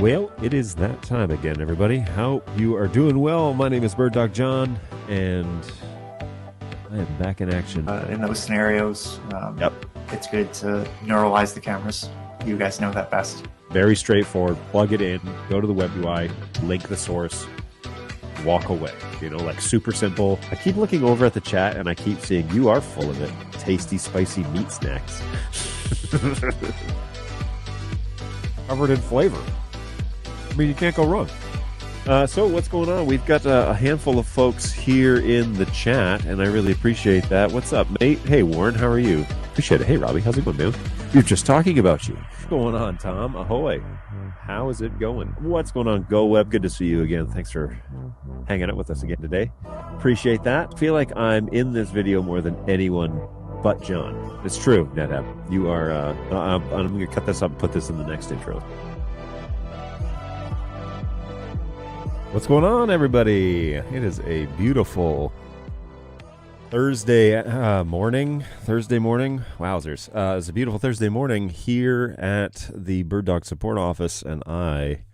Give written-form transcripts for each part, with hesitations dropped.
Well, it is that time again, everybody. Hope you are doing well. My name is BirdDog John, and I am back in action. In those scenarios, it's good to neuralize the cameras. You guys know that best. Very straightforward. Plug it in, go to the web UI, link the source, walk away. Like super simple. I keep looking over at the chat, and I keep seeing you are full of it. Tasty, spicy meat snacks. Covered in flavor. I mean, you can't go wrong. So what's going on? We've got a handful of folks here in the chat, and I really appreciate that. What's up, mate? Hey, Warren, how are you? Appreciate it. Hey, Robbie, how's it going, man? We were just talking about you. What's going on, Tom? Ahoy. How is it going? What's going on, Go Web? Good to see you again. Thanks for hanging out with us again today. Appreciate that. Feel like I'm in this video more than anyone but John. It's true, NetApp. You are, I'm going to cut this up and put this in the next intro. What's going on, everybody? It is a beautiful Thursday morning. Wowzers. It's a beautiful Thursday morning here at the BirdDog support office, and I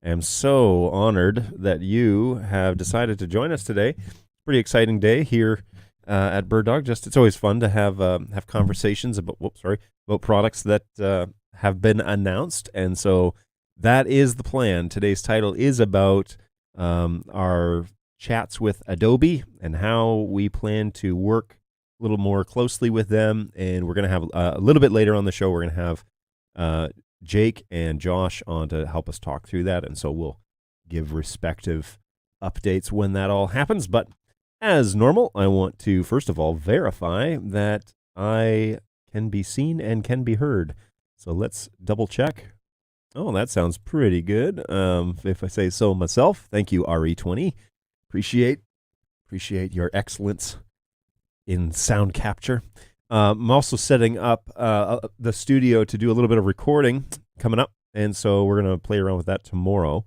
am so honored that you have decided to join us today. Pretty exciting day here at BirdDog. It's always fun to have conversations about products that have been announced, and so that is the plan. Today's title is about our chats with Adobe and how we plan to work a little more closely with them. And we're going to have a little bit later on the show, we're going to have Jake and Josh on to help us talk through that. And so we'll give respective updates when that all happens. But as normal, I want to, first of all, verify that I can be seen and can be heard. So let's double check. Oh, that sounds pretty good. If I say so myself, thank you, RE20. Appreciate your excellence in sound capture. I'm also setting up the studio to do a little bit of recording coming up, and so we're going to play around with that tomorrow,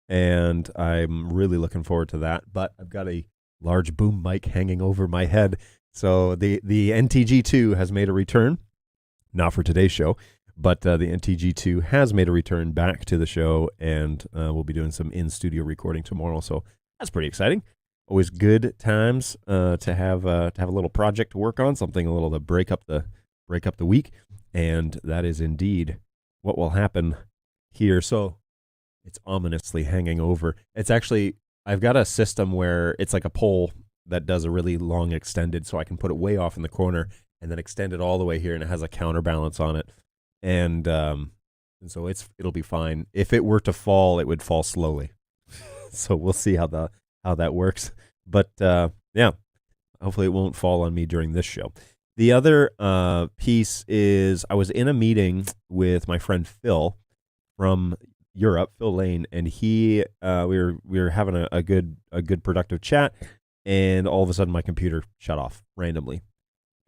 and I'm really looking forward to that. But I've got a large boom mic hanging over my head, so the NTG2 has made a return, not for today's show. But the NTG2 has made a return back to the show, and we'll be doing some in-studio recording tomorrow. So that's pretty exciting. Always good times to have a little project to work on, something a little to break up the week, and that is indeed what will happen here. So it's ominously hanging over. It's actually, I've got a system where it's like a pole that does a really long extended, so I can put it way off in the corner and then extend it all the way here, and it has a counterbalance on it. And so it'll be fine. If it were to fall, it would fall slowly. So we'll see how that works. But yeah, hopefully it won't fall on me during this show. The other piece is I was in a meeting with my friend Phil from Europe, Phil Lane, and we were having a good productive chat, and all of a sudden my computer shut off randomly.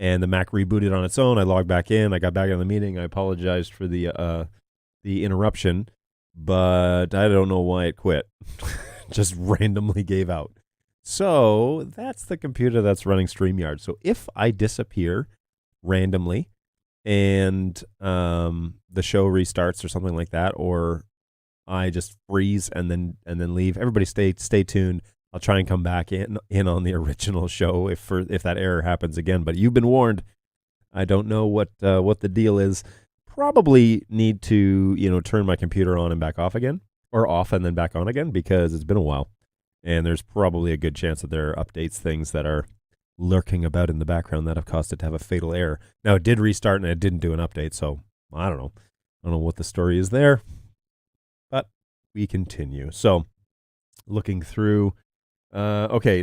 And the Mac rebooted on its own. I logged back in. I got back in the meeting. I apologized for the interruption, but I don't know why it quit. Just randomly gave out. So that's the computer that's running StreamYard. So if I disappear randomly and the show restarts or something like that, or I just freeze and then leave, everybody stay tuned. I'll try and come back in on the original show if that error happens again. But you've been warned. I don't know what the deal is. Probably need to turn my computer on and back off again, or off and then back on again, because it's been a while, and there's probably a good chance that there are updates, things that are lurking about in the background that have caused it to have a fatal error. Now it did restart and it didn't do an update, so I don't know what the story is there, but we continue. So looking through. Okay,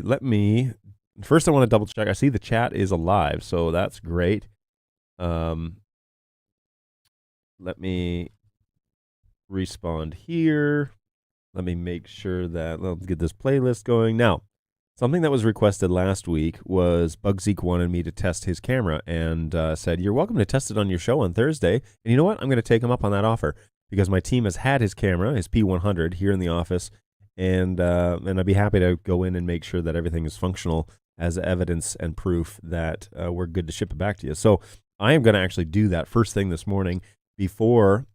first I want to double check. I see the chat is alive, so that's great. Let me respond here. Let me make sure that, let's get this playlist going. Now, something that was requested last week was Bugzeek wanted me to test his camera and said, you're welcome to test it on your show on Thursday. And you know what? I'm going to take him up on that offer because my team has had his camera, his P100, here in the office. And I'd be happy to go in and make sure that everything is functional as evidence and proof that we're good to ship it back to you. So I am going to actually do that first thing this morning before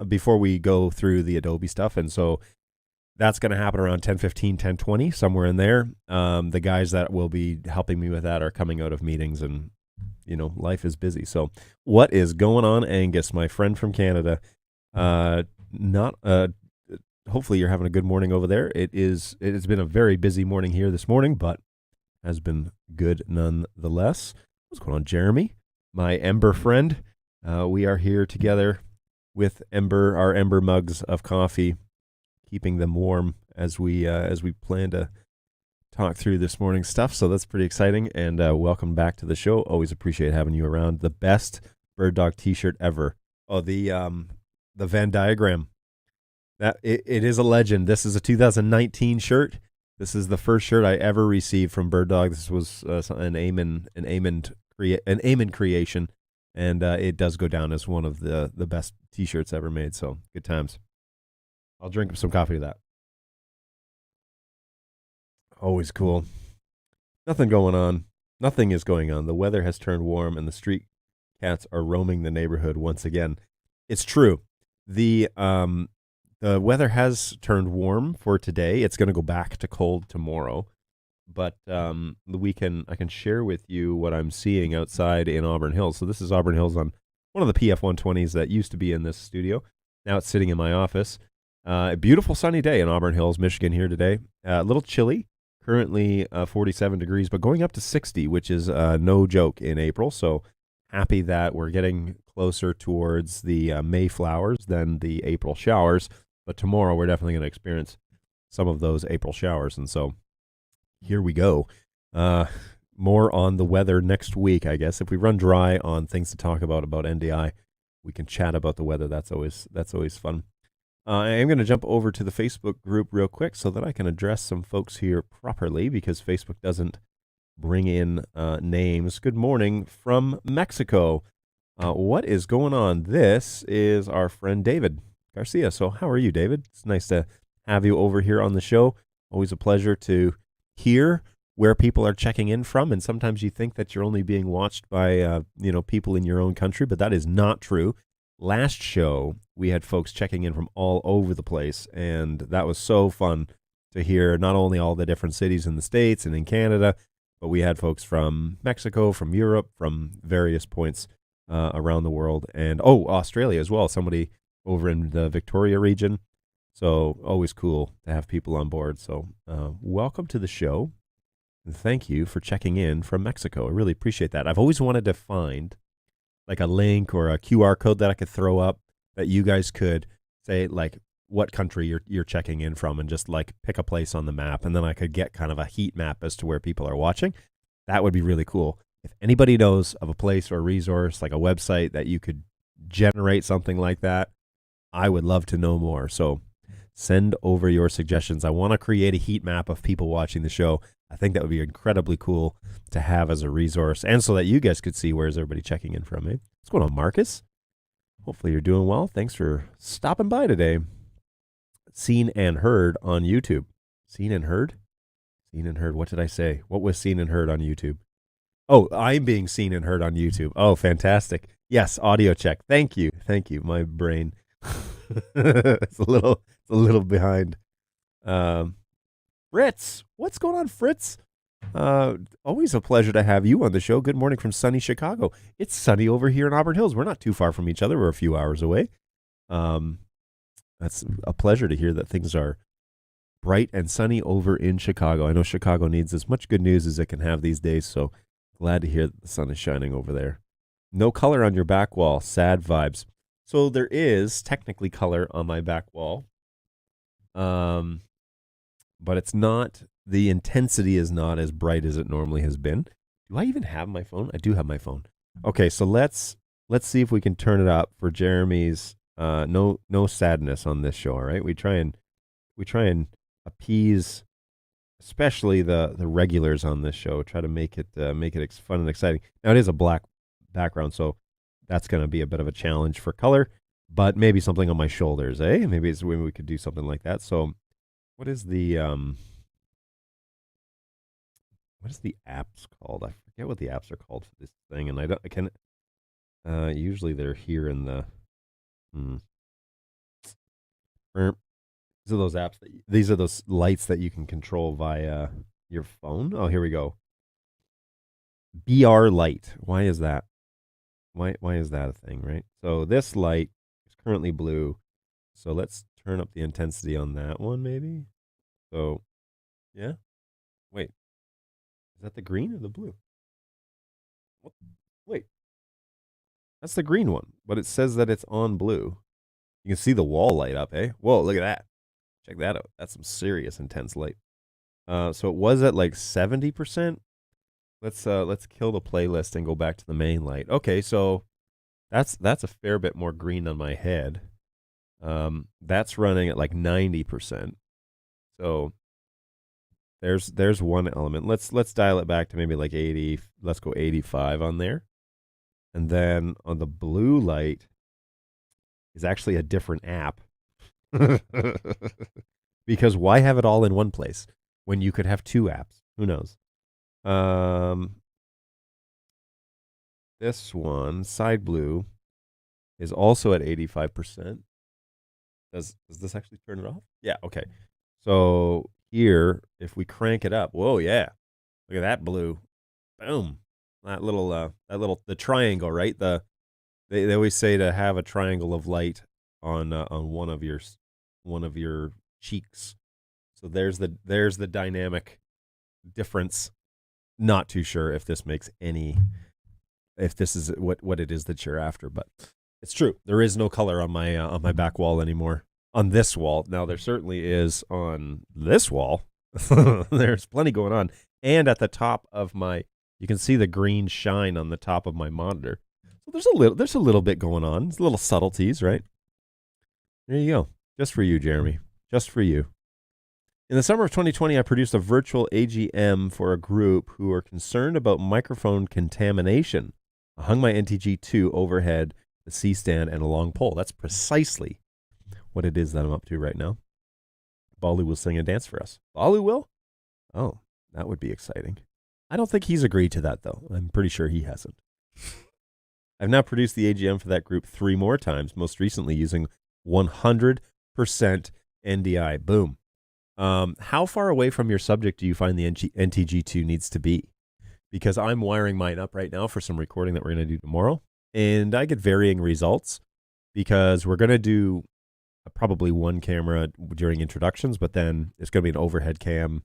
before we go through the Adobe stuff, and so that's going to happen around 10:15, 10:20, somewhere in there. The guys that will be helping me with that are coming out of meetings, and life is busy. So, what is going on, Angus, my friend from Canada? Not hopefully you're having a good morning over there. It has been a very busy morning here this morning, but has been good nonetheless. What's going on, Jeremy, my Ember friend? We are here together with our Ember mugs of coffee, keeping them warm as we plan to talk through this morning's stuff. So that's pretty exciting. And welcome back to the show. Always appreciate having you around. The best BirdDog T-shirt ever. Oh, the Venn diagram. That it is a legend. This is a 2019 shirt. This is the first shirt I ever received from BirdDog. This was an Eamon creation, and it does go down as one of the best T-shirts ever made. So good times. I'll drink some coffee to that. Always cool. Nothing going on. Nothing is going on. The weather has turned warm, and the street cats are roaming the neighborhood once again. It's true. The weather has turned warm for today. It's going to go back to cold tomorrow. But I can share with you what I'm seeing outside in Auburn Hills. So this is Auburn Hills on one of the PF-120s that used to be in this studio. Now it's sitting in my office. A beautiful sunny day in Auburn Hills, Michigan here today. A little chilly, currently 47 degrees, but going up to 60, which is no joke in April. So happy that we're getting closer towards the May flowers than the April showers. But tomorrow we're definitely going to experience some of those April showers. And so here we go. More on the weather next week, I guess. If we run dry on things to talk about NDI, we can chat about the weather. That's always fun. I am going to jump over to the Facebook group real quick so that I can address some folks here properly, because Facebook doesn't bring in names. Good morning from Mexico. What is going on? This is our friend David Garcia. So how are you, David? It's nice to have you over here on the show. Always a pleasure to hear where people are checking in from, and sometimes you think that you're only being watched by people in your own country, but that is not true. Last show, we had folks checking in from all over the place, and that was so fun to hear not only all the different cities in the States and in Canada, but we had folks from Mexico, from Europe, from various points around the world, and Australia as well, somebody over in the Victoria region. So always cool to have people on board. So welcome to the show, and thank you for checking in from Mexico. I really appreciate that. I've always wanted to find like a link or a QR code that I could throw up that you guys could say like what country you're checking in from, and just like pick a place on the map, and then I could get kind of a heat map as to where people are watching. That would be really cool. If anybody knows of a place or a resource, like a website that you could generate something like that, I would love to know more. So send over your suggestions. I want to create a heat map of people watching the show. I think that would be incredibly cool to have as a resource, and so that you guys could see where's everybody checking in from. What's going on, Marcus? Hopefully you're doing well. Thanks for stopping by today. Seen and heard on YouTube. Seen and heard? Seen and heard. What did I say? What was seen and heard on YouTube? Oh, I'm being seen and heard on YouTube. Oh, fantastic. Yes, audio check. Thank you. Thank you. My brain. it's a little behind. Fritz, what's going on, Fritz? Always a pleasure to have you on the show. Good morning from sunny Chicago. It's sunny over here in Auburn Hills. We're not too far from each other. We're a few hours away. That's a pleasure to hear that things are bright and sunny over in Chicago. I know Chicago needs as much good news as it can have these days, so glad to hear that the sun is shining over there. No color on your back wall. Sad vibes. So there is technically color on my back wall, but it's not, the intensity is not as bright as it normally has been. Do I even have my phone? I do have my phone. Okay, so let's see if we can turn it up for Jeremy's no sadness on this show. All right, we try and appease, especially the regulars on this show. Try to make it fun and exciting. Now it is a black background, so that's going to be a bit of a challenge for color, but maybe something on my shoulders, eh? Maybe we could do something like that. So what is the apps called? I forget what the apps are called for this thing, and I can usually they're here in the Hmm. These are those apps these are those lights that you can control via your phone. Oh, here we go. BR light. Why is that? Why is that a thing, right? So this light is currently blue. So let's turn up the intensity on that one, maybe. So, yeah. Wait, is that the green or the blue? What? Wait, that's the green one, but it says that it's on blue. You can see the wall light up, eh? Whoa, look at that. Check that out. That's some serious intense light. So it was at like 70%. Let's kill the playlist and go back to the main light. Okay, so that's a fair bit more green on my head. That's running at like 90%. So there's one element. Let's dial it back to maybe like 80. Let's go 85 on there. And then on the blue light is actually a different app. Because why have it all in one place when you could have two apps? Who knows? This one, side blue, is also at 85%. Does this actually turn it off? Yeah, okay. So here, if we crank it up, whoa, yeah. Look at that blue. Boom. The triangle, right? They always say to have a triangle of light on one of your cheeks. So there's the dynamic difference. Not too sure if this is what it is that you're after, but it's true. There is no color on my back wall anymore. On this wall, now there certainly is on this wall. There's plenty going on, and at the top of you can see the green shine on the top of my monitor. So there's a little bit going on. It's little subtleties, right? There you go. Just for you, Jeremy. Just for you. In the summer of 2020, I produced a virtual AGM for a group who are concerned about microphone contamination. I hung my NTG2 overhead, the C-stand, and a long pole. That's precisely what it is that I'm up to right now. Balu will sing and dance for us. Balu will? Oh, that would be exciting. I don't think he's agreed to that, though. I'm pretty sure he hasn't. I've now produced the AGM for that group 3 more times, most recently using 100% NDI. Boom. How far away from your subject do you find the NTG2 needs to be? Because I'm wiring mine up right now for some recording that we're going to do tomorrow, and I get varying results because we're going to do probably one camera during introductions, but then it's going to be an overhead cam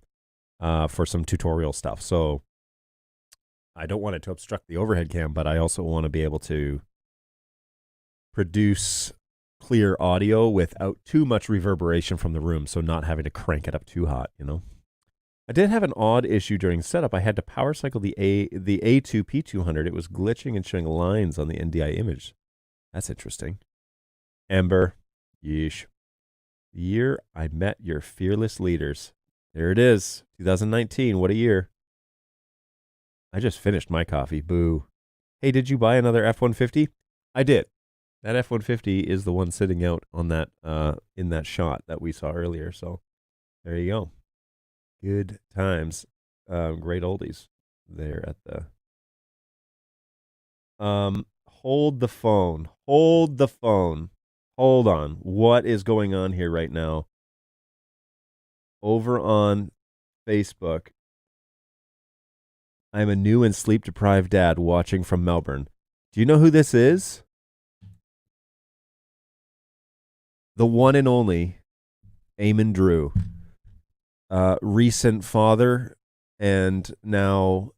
for some tutorial stuff. So I don't want it to obstruct the overhead cam, but I also want to be able to produce clear audio without too much reverberation from the room, so not having to crank it up too hot, I did have an odd issue during setup. I had to power cycle the A2 P200. It was glitching and showing lines on the NDI image. That's interesting. Ember, yeesh. The year I met your fearless leaders. There it is, 2019. What a year. I just finished my coffee. Boo. Hey, did you buy another F-150? I did. That F-150 is the one sitting out on that in that shot that we saw earlier. So there you go. Good times. Great oldies there at the... Hold the phone. Hold the phone. Hold on. What is going on here right now? Over on Facebook, I'm a new and sleep-deprived dad watching from Melbourne. Do you know who this is? The one and only Eamon Drew. Recent father, and now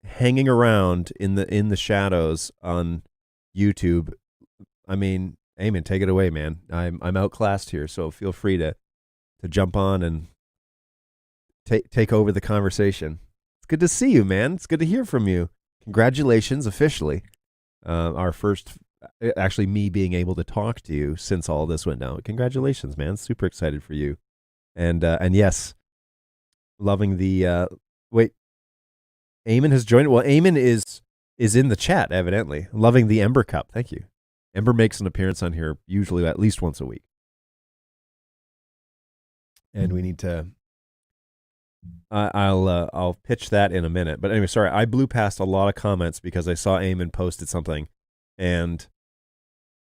hanging around in the shadows on YouTube. I mean, Eamon, take it away, man. I'm outclassed here, so feel free to jump on and take over the conversation. It's good to see you, man. It's good to hear from you. Congratulations, officially. Our first, actually, me being able to talk to you since all this went down. Congratulations, man. Super excited for you. And yes, loving the wait. Eamon has joined. Well, Eamon is in the chat, evidently. Loving the Ember Cup. Thank you. Ember makes an appearance on here usually at least once a week. And we need to I'll pitch that in a minute. But anyway, sorry, I blew past a lot of comments because I saw Eamon posted something, and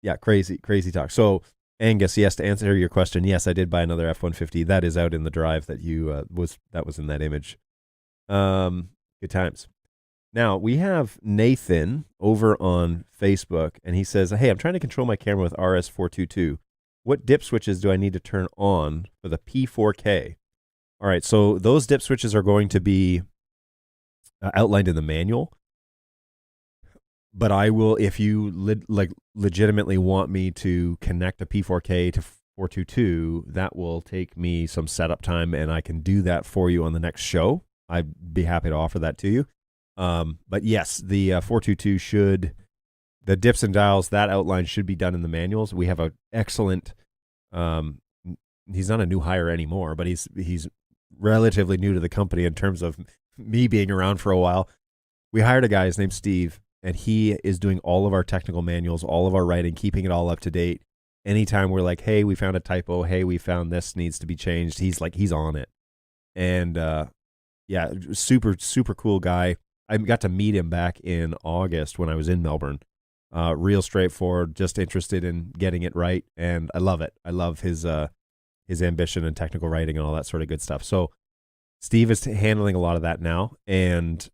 Yeah, crazy talk. So Angus, yes, to answer your question, yes, I did buy another F-150. That is out in the drive that you was in that image. Good times. Now we have Nathan over on Facebook, and he says, "Hey, I'm trying to control my camera with RS422. What dip switches do I need to turn on for the P4K?" All right, so those dip switches are going to be outlined in the manual. But I will, if you legitimately want me to connect a P4K to 422, that will take me some setup time, and I can do that for you on the next show. I'd be happy to offer that to you. But yes, the 422 the dips and dials, that outline should be done in the manuals. We have an excellent, he's not a new hire anymore, but he's relatively new to the company in terms of me being around for a while. We hired a guy, his name's Steve, and he is doing all of our technical manuals, all of our writing, keeping it all up to date. Anytime we're like, hey, we found a typo, hey, we found this needs to be changed, he's on it. And yeah, super, super cool guy. I got to meet him back in August when I was in Melbourne. Real straightforward, just interested in getting it right, and I love it. I love his ambition and technical writing and all that sort of good stuff. So Steve is handling a lot of that now, and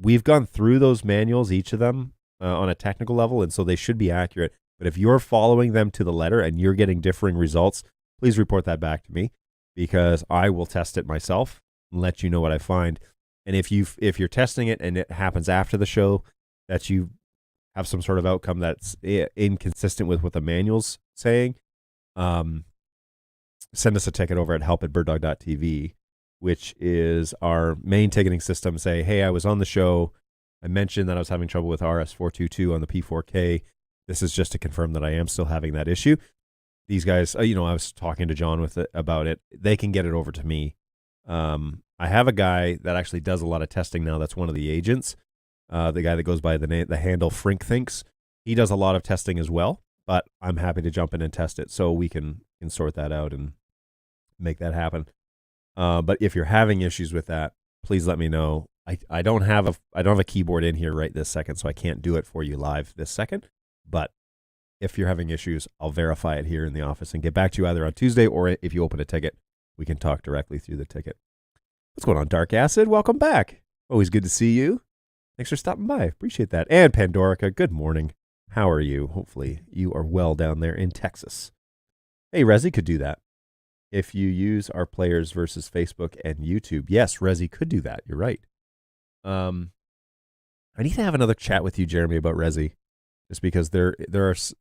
we've gone through those manuals, each of them, on a technical level, and so they should be accurate. But if you're following them to the letter and you're getting differing results, please report that back to me, because I will test it myself and let you know what I find. And if you're testing it and it happens after the show that you have some sort of outcome that's inconsistent with what the manual's saying, send us a ticket over at help@birddog.tv, which is our main ticketing system. Say, hey, I was on the show. I mentioned that I was having trouble with RS422 on the P4K. This is just to confirm that I am still having that issue. These guys, I was talking to John about it. They can get it over to me. I have a guy that actually does a lot of testing now. That's one of the agents. The guy that goes by the handle Frink Thinks. He does a lot of testing as well, but I'm happy to jump in and test it so we can sort that out and make that happen. But if you're having issues with that, please let me know. I don't have a keyboard in here right this second, so I can't do it for you live this second. But if you're having issues, I'll verify it here in the office and get back to you either on Tuesday, or if you open a ticket, we can talk directly through the ticket. What's going on, Dark Acid? Welcome back. Always good to see you. Thanks for stopping by. Appreciate that. And Pandorica, good morning. How are you? Hopefully you are well down there in Texas. Hey, Rezi could do that. If you use our players versus Facebook and YouTube. Yes, Rezi could do that. You're right. I need to have another chat with you, Jeremy, about Rezi, just because there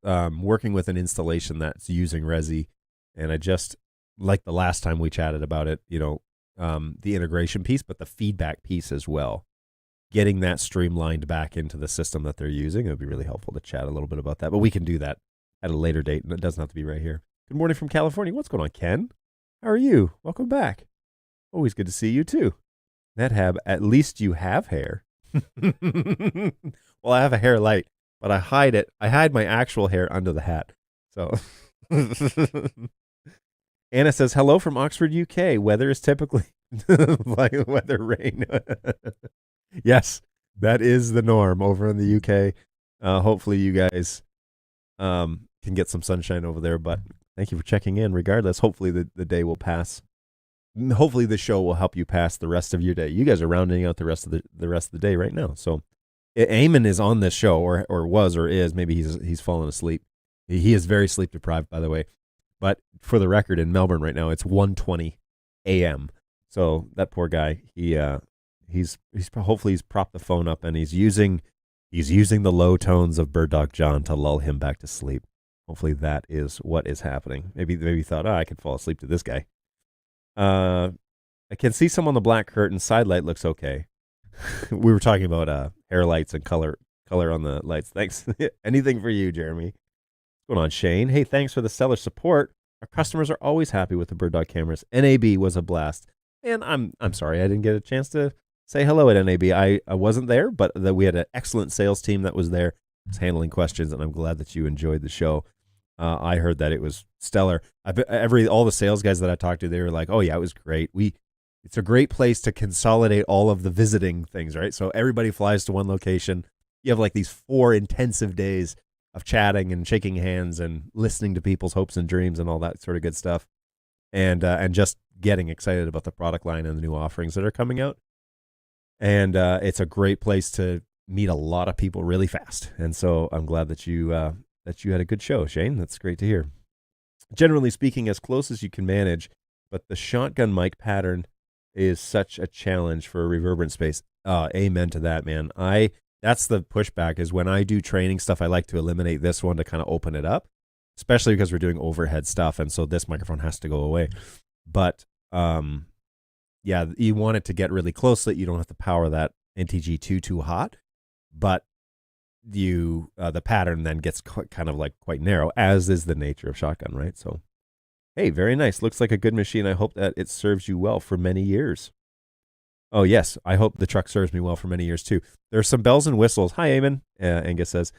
are working with an installation that's using Rezi, and I just, like the last time we chatted about it, the integration piece, but the feedback piece as well. Getting that streamlined back into the system that they're using, it would be really helpful to chat a little bit about that. But we can do that at a later date, and it doesn't have to be right here. Good morning from California. What's going on, Ken? How are you? Welcome back. Always good to see you, too. NetHab, at least you have hair. Well, I have a hair light, but I hide it. I hide my actual hair under the hat. So Anna says, hello from Oxford, UK. Weather is typically like weather rain. Yes, that is the norm over in the UK. Hopefully you guys can get some sunshine over there, but thank you for checking in regardless. Hopefully the day will pass. Hopefully the show will help you pass the rest of your day. You guys are rounding out the rest of the day right now. So Eamon is on this show, or was, or is. Maybe he's fallen asleep. He is very sleep deprived, by the way. But for the record, in Melbourne right now, it's 1:20 a.m. So that poor guy, he's hopefully he's propped the phone up and he's using the low tones of BirdDog John to lull him back to sleep. Hopefully that is what is happening. Maybe he thought, I could fall asleep to this guy. I can see some on the black curtain. Side light looks okay. We were talking about hair lights and color on the lights. Thanks. Anything for you, Jeremy. What's going on, Shane? Hey, thanks for the stellar support. Our customers are always happy with the BirdDog cameras. NAB was a blast. And I'm sorry I didn't get a chance to say hello at NAB. I wasn't there, but we had an excellent sales team that was there, was handling questions, and I'm glad that you enjoyed the show. I heard that it was stellar. All the sales guys that I talked to, they were like, "Oh yeah, it was great. It's a great place to consolidate all of the visiting things, right? So everybody flies to one location. You have like these 4 intensive days chatting and shaking hands and listening to people's hopes and dreams and all that sort of good stuff, and just getting excited about the product line and the new offerings that are coming out. And it's a great place to meet a lot of people really fast. And so I'm glad that you had a good show, Shane. That's great to hear. Generally speaking, as close as you can manage, but the shotgun mic pattern is such a challenge for a reverberant space. Amen to that, man. That's the pushback, is when I do training stuff, I like to eliminate this one to kind of open it up, especially because we're doing overhead stuff, and so this microphone has to go away. But yeah, you want it to get really close so that you don't have to power that NTG2 too hot, but the pattern then gets quite narrow, as is the nature of shotgun, right? So, hey, very nice. Looks like a good machine. I hope that it serves you well for many years. Oh, yes. I hope the truck serves me well for many years, too. There are some bells and whistles. Hi, Eamon. Angus says,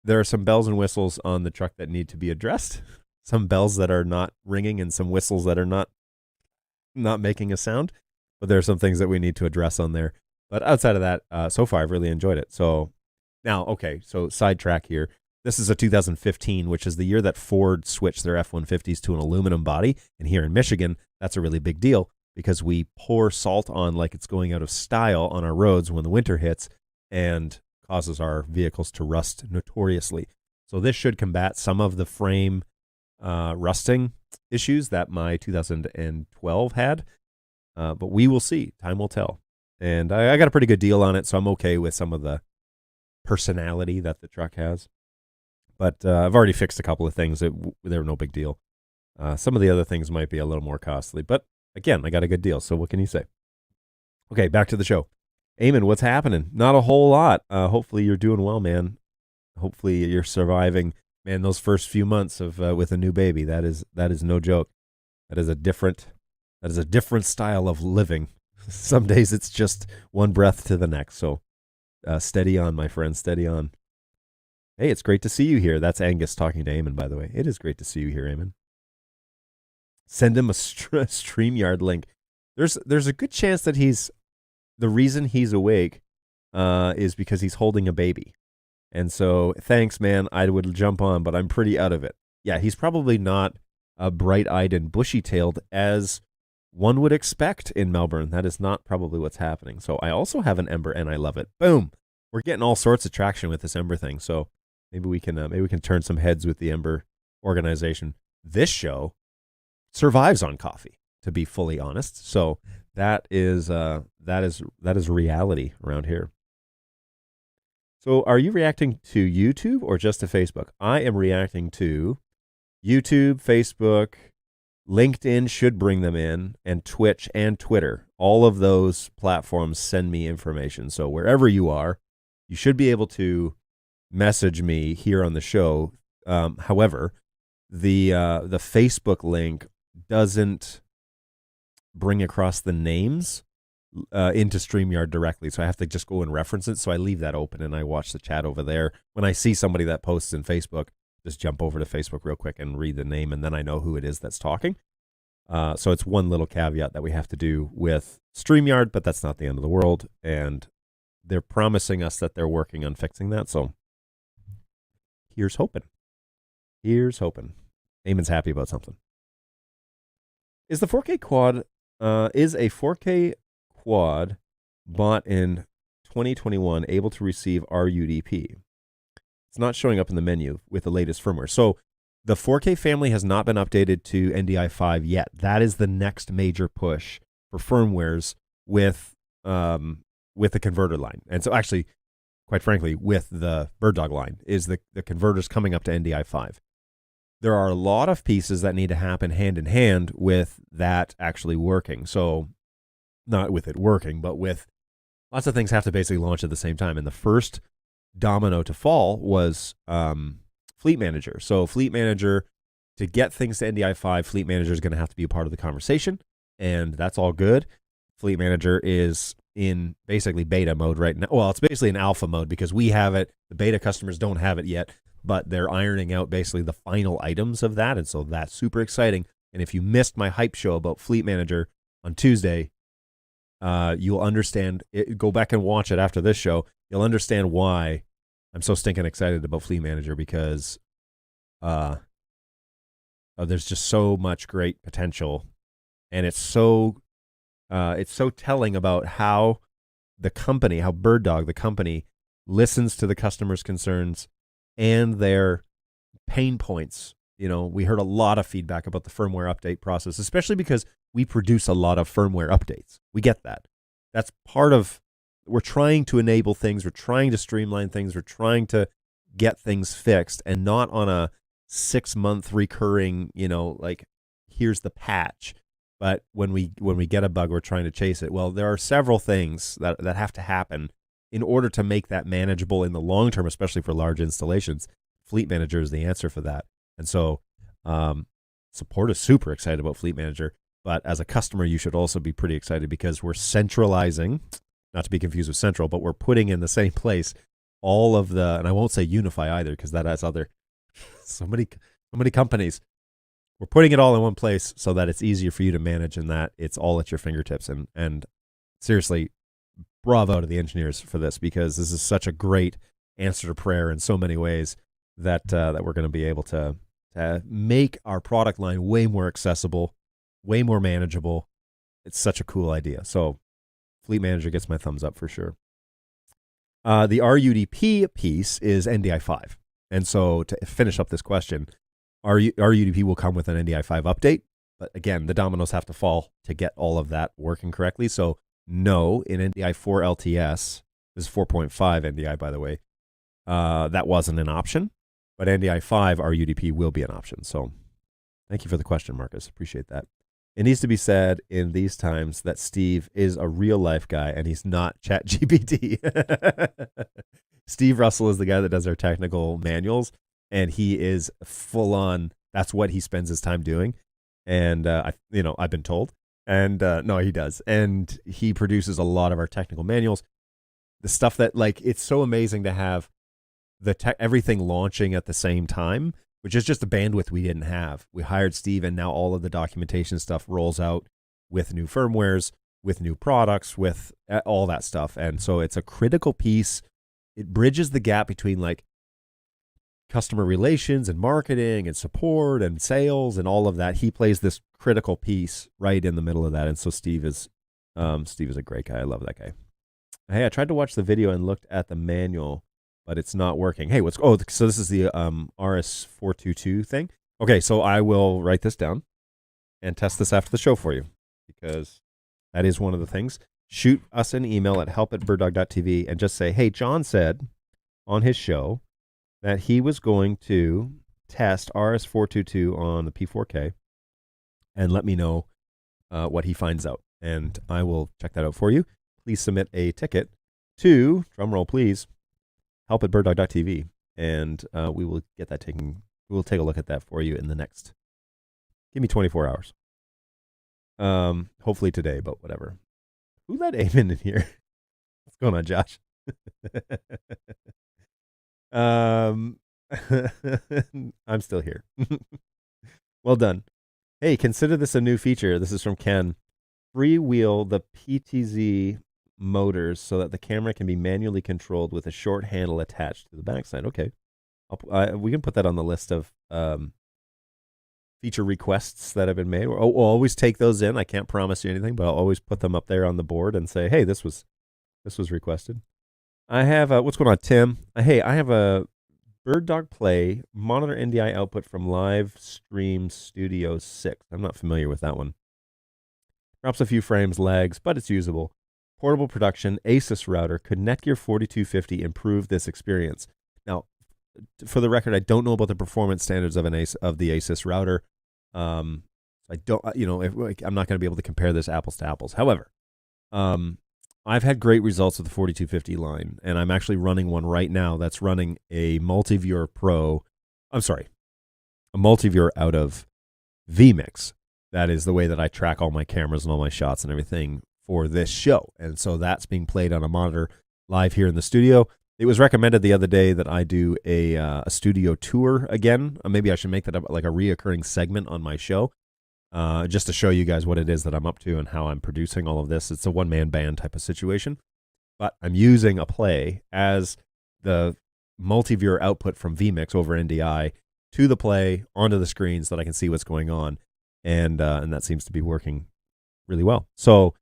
there are some bells and whistles on the truck that need to be addressed. Some bells that are not ringing and some whistles that are not making a sound. But there are some things that we need to address on there. But outside of that, so far, I've really enjoyed it. So now, okay, so sidetrack here. This is a 2015, which is the year that Ford switched their F-150s to an aluminum body. And here in Michigan, that's a really big deal, because we pour salt on like it's going out of style on our roads when the winter hits and causes our vehicles to rust notoriously. So this should combat some of the frame rusting issues that my 2012 had. But we will see. Time will tell. And I got a pretty good deal on it, so I'm okay with some of the personality that the truck has. But I've already fixed a couple of things that they were no big deal. Some of the other things might be a little more costly, but again, I got a good deal, so what can you say? Okay, back to the show. Eamon, what's happening? Not a whole lot. Hopefully you're doing well, man. Hopefully you're surviving. Man, those first few months of with a new baby, that is no joke. That is a different style of living. Some days it's just one breath to the next. So steady on, my friend, steady on. Hey, it's great to see you here. That's Angus talking to Eamon, by the way. It is great to see you here, Eamon. Send him a StreamYard link. There's a good chance that the reason he's awake is because he's holding a baby. And so, thanks, man. I would jump on, but I'm pretty out of it. Yeah, he's probably not bright-eyed and bushy-tailed as one would expect in Melbourne. That is not probably what's happening. So I also have an Ember, and I love it. Boom! We're getting all sorts of traction with this Ember thing. So maybe we can turn some heads with the Ember organization. This show survives on coffee, to be fully honest. So that is reality around here. So are you reacting to YouTube or just to Facebook? I am reacting to YouTube, Facebook, LinkedIn should bring them in, and Twitch and Twitter. All of those platforms send me information. So wherever you are, you should be able to message me here on the show. However, the Facebook link doesn't bring across the names into StreamYard directly, so I have to just go and reference it. So I leave that open and I watch the chat over there. When I see somebody that posts in Facebook, just jump over to Facebook real quick and read the name, and then I know who it is that's talking. So it's one little caveat that we have to do with StreamYard, but that's not the end of the world. And they're promising us that they're working on fixing that. So here's hoping. Here's hoping. Eamon's happy about something. Is a 4K quad bought in 2021 able to receive RUDP? It's not showing up in the menu with the latest firmware. So the 4K family has not been updated to NDI5 yet. That is the next major push for firmwares with the converter line. And so actually, quite frankly, with the BirdDog line, is the converters coming up to NDI5. There are a lot of pieces that need to happen hand in hand with that actually working. So not with it working, but with lots of things have to basically launch at the same time. And the first domino to fall was Fleet Manager. So Fleet Manager, to get things to NDI5, Fleet Manager is going to have to be a part of the conversation, and that's all good. Fleet Manager is in basically beta mode right now. Well, it's basically in alpha mode because we have it. The beta customers don't have it yet, but they're ironing out basically the final items of that, and so that's super exciting. And if you missed my hype show about Fleet Manager on Tuesday, you'll understand. Go back and watch it after this show. You'll understand why I'm so stinking excited about Fleet Manager because there's just so much great potential, and it's so telling about how BirdDog, the company, listens to the customer's concerns and their pain points. We heard a lot of feedback about the firmware update process, especially because we produce a lot of firmware updates. We get that. That's part of, we're trying to enable things. We're trying to streamline things. We're trying to get things fixed, and not on a 6-month recurring, like here's the patch. But when we get a bug, we're trying to chase it. Well, there are several things that have to happen in order to make that manageable in the long term, especially for large installations. Fleet Manager is the answer for that. And so support is super excited about Fleet Manager. But as a customer, you should also be pretty excited because we're centralizing, not to be confused with central, but we're putting in the same place all of the, and I won't say unify either because that has other, so many companies. We're putting it all in one place so that it's easier for you to manage and that it's all at your fingertips. And seriously, bravo to the engineers for this, because this is such a great answer to prayer in so many ways that we're going to be able to make our product line way more accessible, way more manageable. It's such a cool idea. So Fleet Manager gets my thumbs up for sure. The RUDP piece is NDI 5. And so to finish up this question, RUDP will come with an NDI 5 update. But again, the dominoes have to fall to get all of that working correctly. So no, in NDI 4 LTS, this is 4.5 NDI, by the way, that wasn't an option. But NDI 5 RUDP will be an option. So thank you for the question, Marcus. Appreciate that. It needs to be said in these times that Steve is a real life guy and he's not ChatGPT. Steve Russell is the guy that does our technical manuals, and he is full on. That's what he spends his time doing. And I've been told. And no, he does. And he produces a lot of our technical manuals. The stuff that, like, it's so amazing to have everything launching at the same time, which is just the bandwidth we didn't have. We hired Steve, and now all of the documentation stuff rolls out with new firmwares, with new products, with all that stuff. And so it's a critical piece. It bridges the gap between like customer relations and marketing and support and sales and all of that. He plays this critical piece right in the middle of that. And so Steve is a great guy. I love that guy. Hey, I tried to watch the video and looked at the manual, but it's not working. Hey, so this is the RS422 thing. Okay, so I will write this down and test this after the show for you, because that is one of the things. Shoot us an email at help@birddog.tv and just say, hey, John said on his show that he was going to test RS422 on the P4K, and let me know what he finds out. And I will check that out for you. Please submit a ticket to, drumroll please, help@birddog.tv, and we will get that taken. We'll take a look at that for you in the next, give me 24 hours. Hopefully today, but whatever. Who let Eamon in here? What's going on, Josh? I'm still here. Well done. Hey, consider this a new feature. This is from Ken. Freewheel the PTZ motors so that the camera can be manually controlled with a short handle attached to the backside. Okay. We can put that on the list of feature requests that have been made. We'll always take those in. I can't promise you anything, but I'll always put them up there on the board and say, hey, this was requested. I have what's going on, Tim? Hey, I have a BirdDog Play monitor NDI output from Live Stream Studio 6. I'm not familiar with that one. Drops a few frames, lags, but it's usable. Portable production, ASUS router. Could Netgear 4250 improve this experience? Now, for the record, I don't know about the performance standards of the ASUS router. I don't, I'm not going to be able to compare this apples to apples. However, I've had great results with the 4250 line, and I'm actually running one right now that's running a Multiviewer Pro. I'm sorry, a Multiviewer out of vMix. That is the way that I track all my cameras and all my shots and everything for this show. And so that's being played on a monitor live here in the studio. It was recommended the other day that I do a studio tour again. Maybe I should make that like a reoccurring segment on my show, just to show you guys what it is that I'm up to and how I'm producing all of this. It's a one-man band type of situation. But I'm using a Play as the multi-viewer output from vMix over NDI to the play onto the screen so that I can see what's going on, and that seems to be working really well. So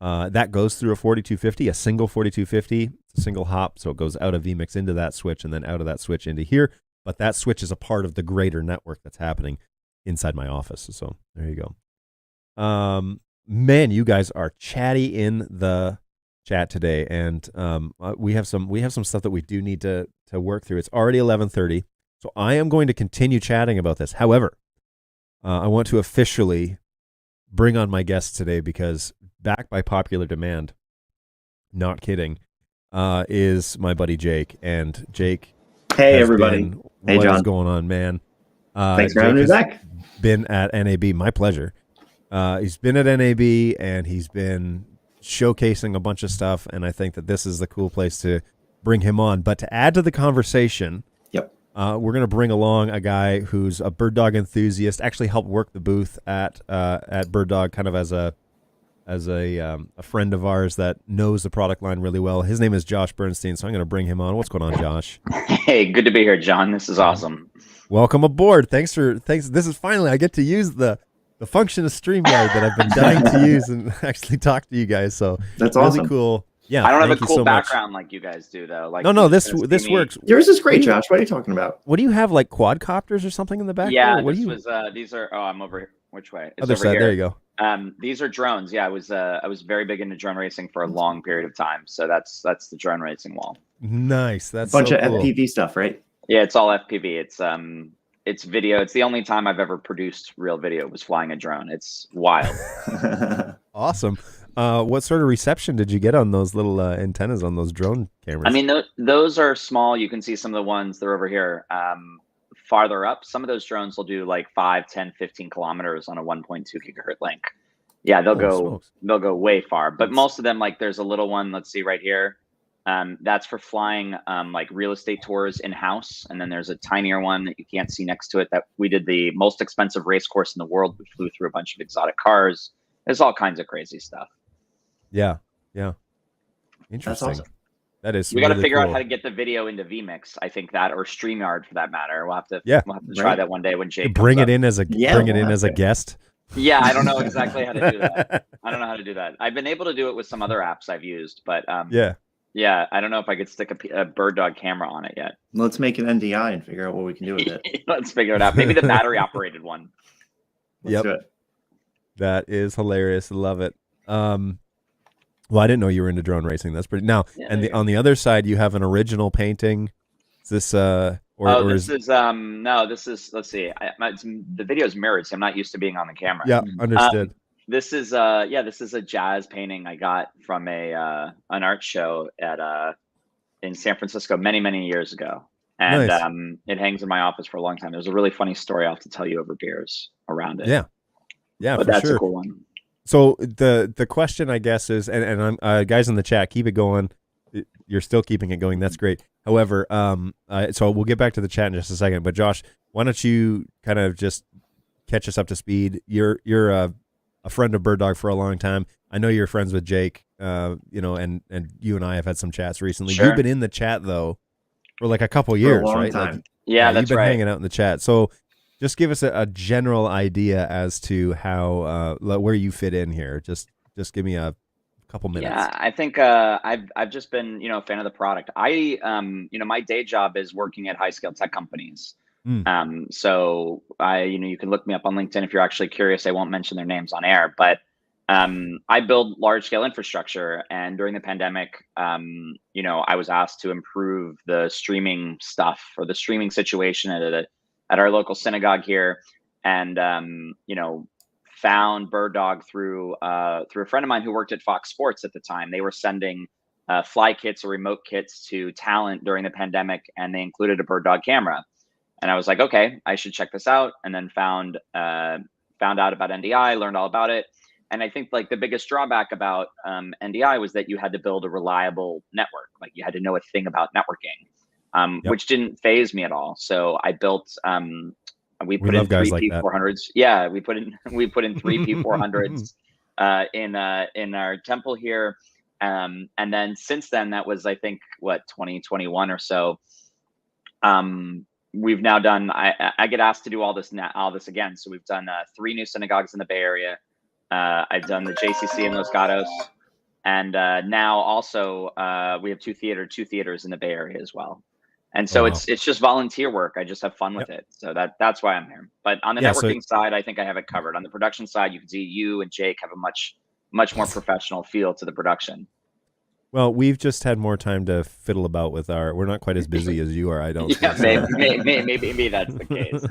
that goes through a 4250, a single 4250, a single hop, so it goes out of vMix into that switch and then out of that switch into here. But that switch is a part of the greater network that's happening inside my office. So there you go. Man, you guys are chatty in the chat today, and we have some stuff that we do need to work through. It's already 11:30, so I am going to continue chatting about this. However, I want to officially bring on my guests today because, back by popular demand, not kidding, is my buddy Jake. And Jake, hey everybody, hey what John, is going on, man? Thanks for Jake having me has back. Been at NAB, my pleasure. He's been at NAB and he's been showcasing a bunch of stuff, and I think that this is the cool place to bring him on. But to add to the conversation, we're going to bring along a guy who's a BirdDog enthusiast, actually helped work the booth at BirdDog, kind of as a friend of ours that knows the product line really well. His name is Josh Bernstein, so I'm going to bring him on. What's going on, Josh? Hey, good to be here, John. This is awesome. Welcome aboard. Thanks. This is finally, I get to use the function of StreamYard that I've been dying to use and actually talk to you guys. So that's really awesome. Cool. Yeah, I don't have a cool so background like you guys do, though. Like, no, this works. Yours is great, Josh. What are you talking about? What do you have, like quadcopters or something in the back? Yeah, what these are. Oh, I'm over here. Which way? It's other over side. here. There you go. These are drones. Yeah, I was very big into drone racing for a long period of time. So that's the drone racing wall. Nice. That's a bunch so of cool. FPV stuff, right? Yeah, it's all FPV. It's video. It's the only time I've ever produced real video was flying a drone. It's wild. Awesome. What sort of reception did you get on those little antennas on those drone cameras? I mean, those are small. You can see some of the ones that are over here. Farther up, some of those drones will do like 5, 10, 15 kilometers on a 1.2 gigahertz link. Yeah, they'll go way far. But most of them, like there's a little one, let's see right here. That's for flying like real estate tours in-house. And then there's a tinier one that you can't see next to it that we did the most expensive race course in the world. We flew through a bunch of exotic cars. There's all kinds of crazy stuff. Yeah. Interesting. That's awesome. That is. We got to really figure cool. out how to get the video into vMix. I think that, or StreamYard for that matter. We'll have to try that one day when Jake bring comes it up. in as a a guest. Yeah, I don't know exactly how to do that. I don't know how to do that. I've been able to do it with some other apps I've used, but yeah, I don't know if I could stick a BirdDog camera on it yet. Let's make an NDI and figure out what we can do with it. Let's figure it out. Maybe the battery operated one. Let's do it. That is hilarious. Love it. Well, I didn't know you were into drone racing. That's pretty. Now, Yeah, and on the other side, you have an original painting. Is this no, this is let's see. The video is mirrored, so I'm not used to being on the camera. Yeah, understood. This is a jazz painting I got from an art show at in San Francisco many years ago, and nice. It hangs in my office for a long time. There's a really funny story I'll have to tell you over beers around it. Yeah, but for that's sure. a cool one. So the question, I guess, is, and I'm guys in the chat, keep it going. You're still keeping it going. That's great. However, so we'll get back to the chat in just a second. But Josh, why don't you kind of just catch us up to speed? You're a friend of BirdDog for a long time. I know you're friends with Jake. And you and I have had some chats recently. Sure. You've been in the chat though for like a couple years, long right? time. Like, Yeah, that's you've been right. hanging out in the chat. So just give us a general idea as to how where you fit in here. Just give me a couple minutes. Yeah, I think I've just been a fan of the product. My day job is working at high scale tech companies. So you can look me up on LinkedIn if you're actually curious. I won't mention their names on air, but I build large scale infrastructure. And during the pandemic, I was asked to improve the streaming stuff or the streaming situation at our local synagogue here, and found BirdDog through a friend of mine who worked at Fox Sports at the time. They were sending fly kits or remote kits to talent during the pandemic, and they included a BirdDog camera. And I was like, okay, I should check this out. And then found out about NDI, learned all about it. And I think like the biggest drawback about NDI was that you had to build a reliable network. Like you had to know a thing about networking, which didn't phase me at all. So I built. We put in 3 P400s. Yeah, we put in 3 P400s in our temple here, and then since then, that was I think 2021 or so. we've now done. I get asked to do all this again. So we've done 3 new synagogues in the Bay Area. I've done the JCC in Los Gatos, and now also we have two theaters in the Bay Area as well. And so it's just volunteer work. I just have fun with it. So that's why I'm here. But on the networking side, I think I have it covered. On the production side, you can see you and Jake have a much more professional feel to the production. Well, we've just had more time to fiddle about with we're not quite as busy as you are, I don't think. Maybe that's the case.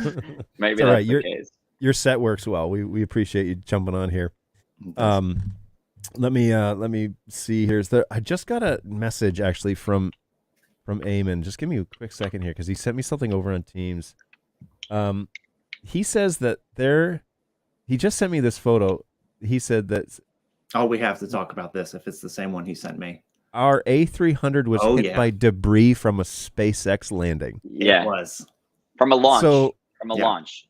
Maybe that's the case. Your set works well. We appreciate you jumping on here. Let me see here. I just got a message actually from Eamon. Just give me a quick second here because he sent me something over on Teams. He says that he just sent me this photo. He said that we have to talk about this if it's the same one he sent me. Our A300 was hit by debris from a SpaceX landing. Yeah, it was from a launch. Launch.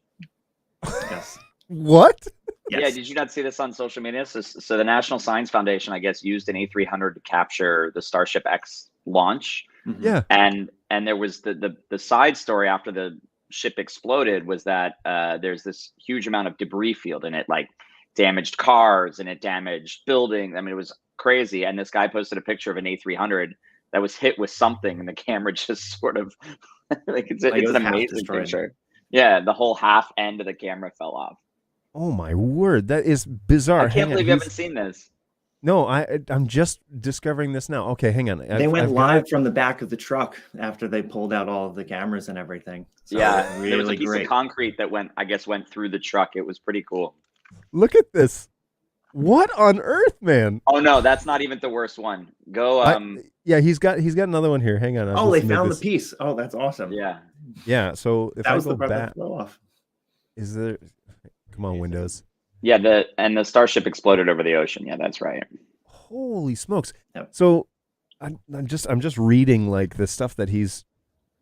Yes. What? Yes. Yeah, did you not see this on social media? So the National Science Foundation, I guess, used an A300 to capture the Starship X launch. Mm-hmm. Yeah. And there was the side story after the ship exploded was that there's this huge amount of debris field in it, like damaged cars and it damaged buildings. I mean, it was crazy. And this guy posted a picture of an A300 that was hit with something, and the camera just sort of like it's an amazing picture. Yeah, the whole half end of the camera fell off. Oh my word, that is bizarre. I can't believe you haven't seen this. No, I'm just discovering this now. Okay, hang on. They went live from the back of the truck after they pulled out all of the cameras and everything. So yeah, really there was a piece great of concrete that went through the truck. It was pretty cool. Look at this. What on earth, man? Oh no, that's not even the worst one. Go. Yeah, he's got another one here. Hang on. They found the piece. Oh, that's awesome. Yeah. Yeah. So if I go back, off. Is there? Come on, Windows. Yeah, the Starship exploded over the ocean. Yeah, that's right. Holy smokes! Yep. So I'm just reading like the stuff that he's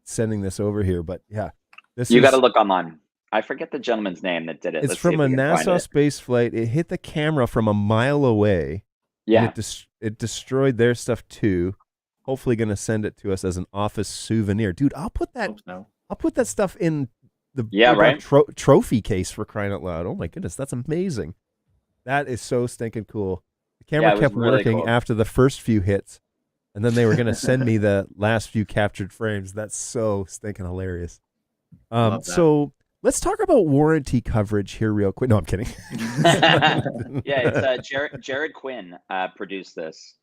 sending this over here, but yeah, you got to look online. I forget the gentleman's name that did it. It's from a NASA space flight. It hit the camera from a mile away. Yeah, it destroyed their stuff too. Hopefully, going to send it to us as an office souvenir, dude. I'll put that stuff in the trophy case for crying out loud. Oh my goodness, that's amazing. That is so stinking cool. The camera kept really working after the first few hits, and then they were going to send me the last few captured frames. That's so stinking hilarious. So let's talk about warranty coverage here real quick. No, I'm kidding. Yeah, it's Jared Quinn produced this.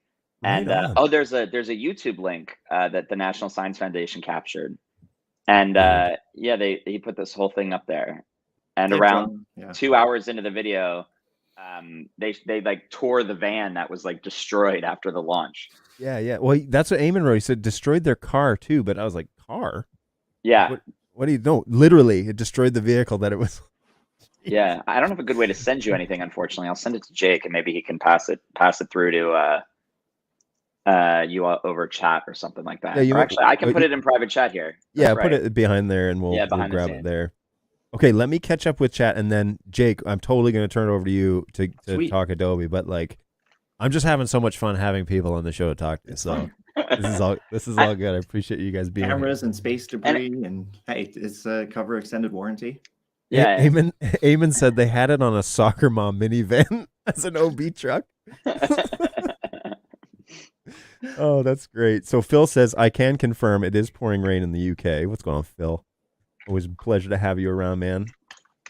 And there's a YouTube link that the National Science Foundation captured. And he put this whole thing up there. And around 2 hours into the video, they like tore the van that was like destroyed after the launch. Yeah. Well, that's what Eamon wrote. He said destroyed their car too, but I was like, car? Yeah. What do you know? Literally, it destroyed the vehicle that it was. Yeah, I don't have a good way to send you anything, unfortunately. I'll send it to Jake, and maybe he can pass it through to you over chat or something like that. Yeah, actually, I can put it in private chat here. Put it behind there, and we'll grab it there. Okay, let me catch up with chat, and then Jake, I'm totally going to turn it over to you to talk Adobe. But like, I'm just having so much fun having people on the show to talk to. So this is all good. I appreciate you guys being cameras here. And space debris, and hey, it's a cover extended warranty. Yeah, Eamon said they had it on a soccer mom minivan as an OB truck. Oh, that's great. So Phil says, I can confirm it is pouring rain in the UK. What's going on, Phil? Always a pleasure to have you around, man.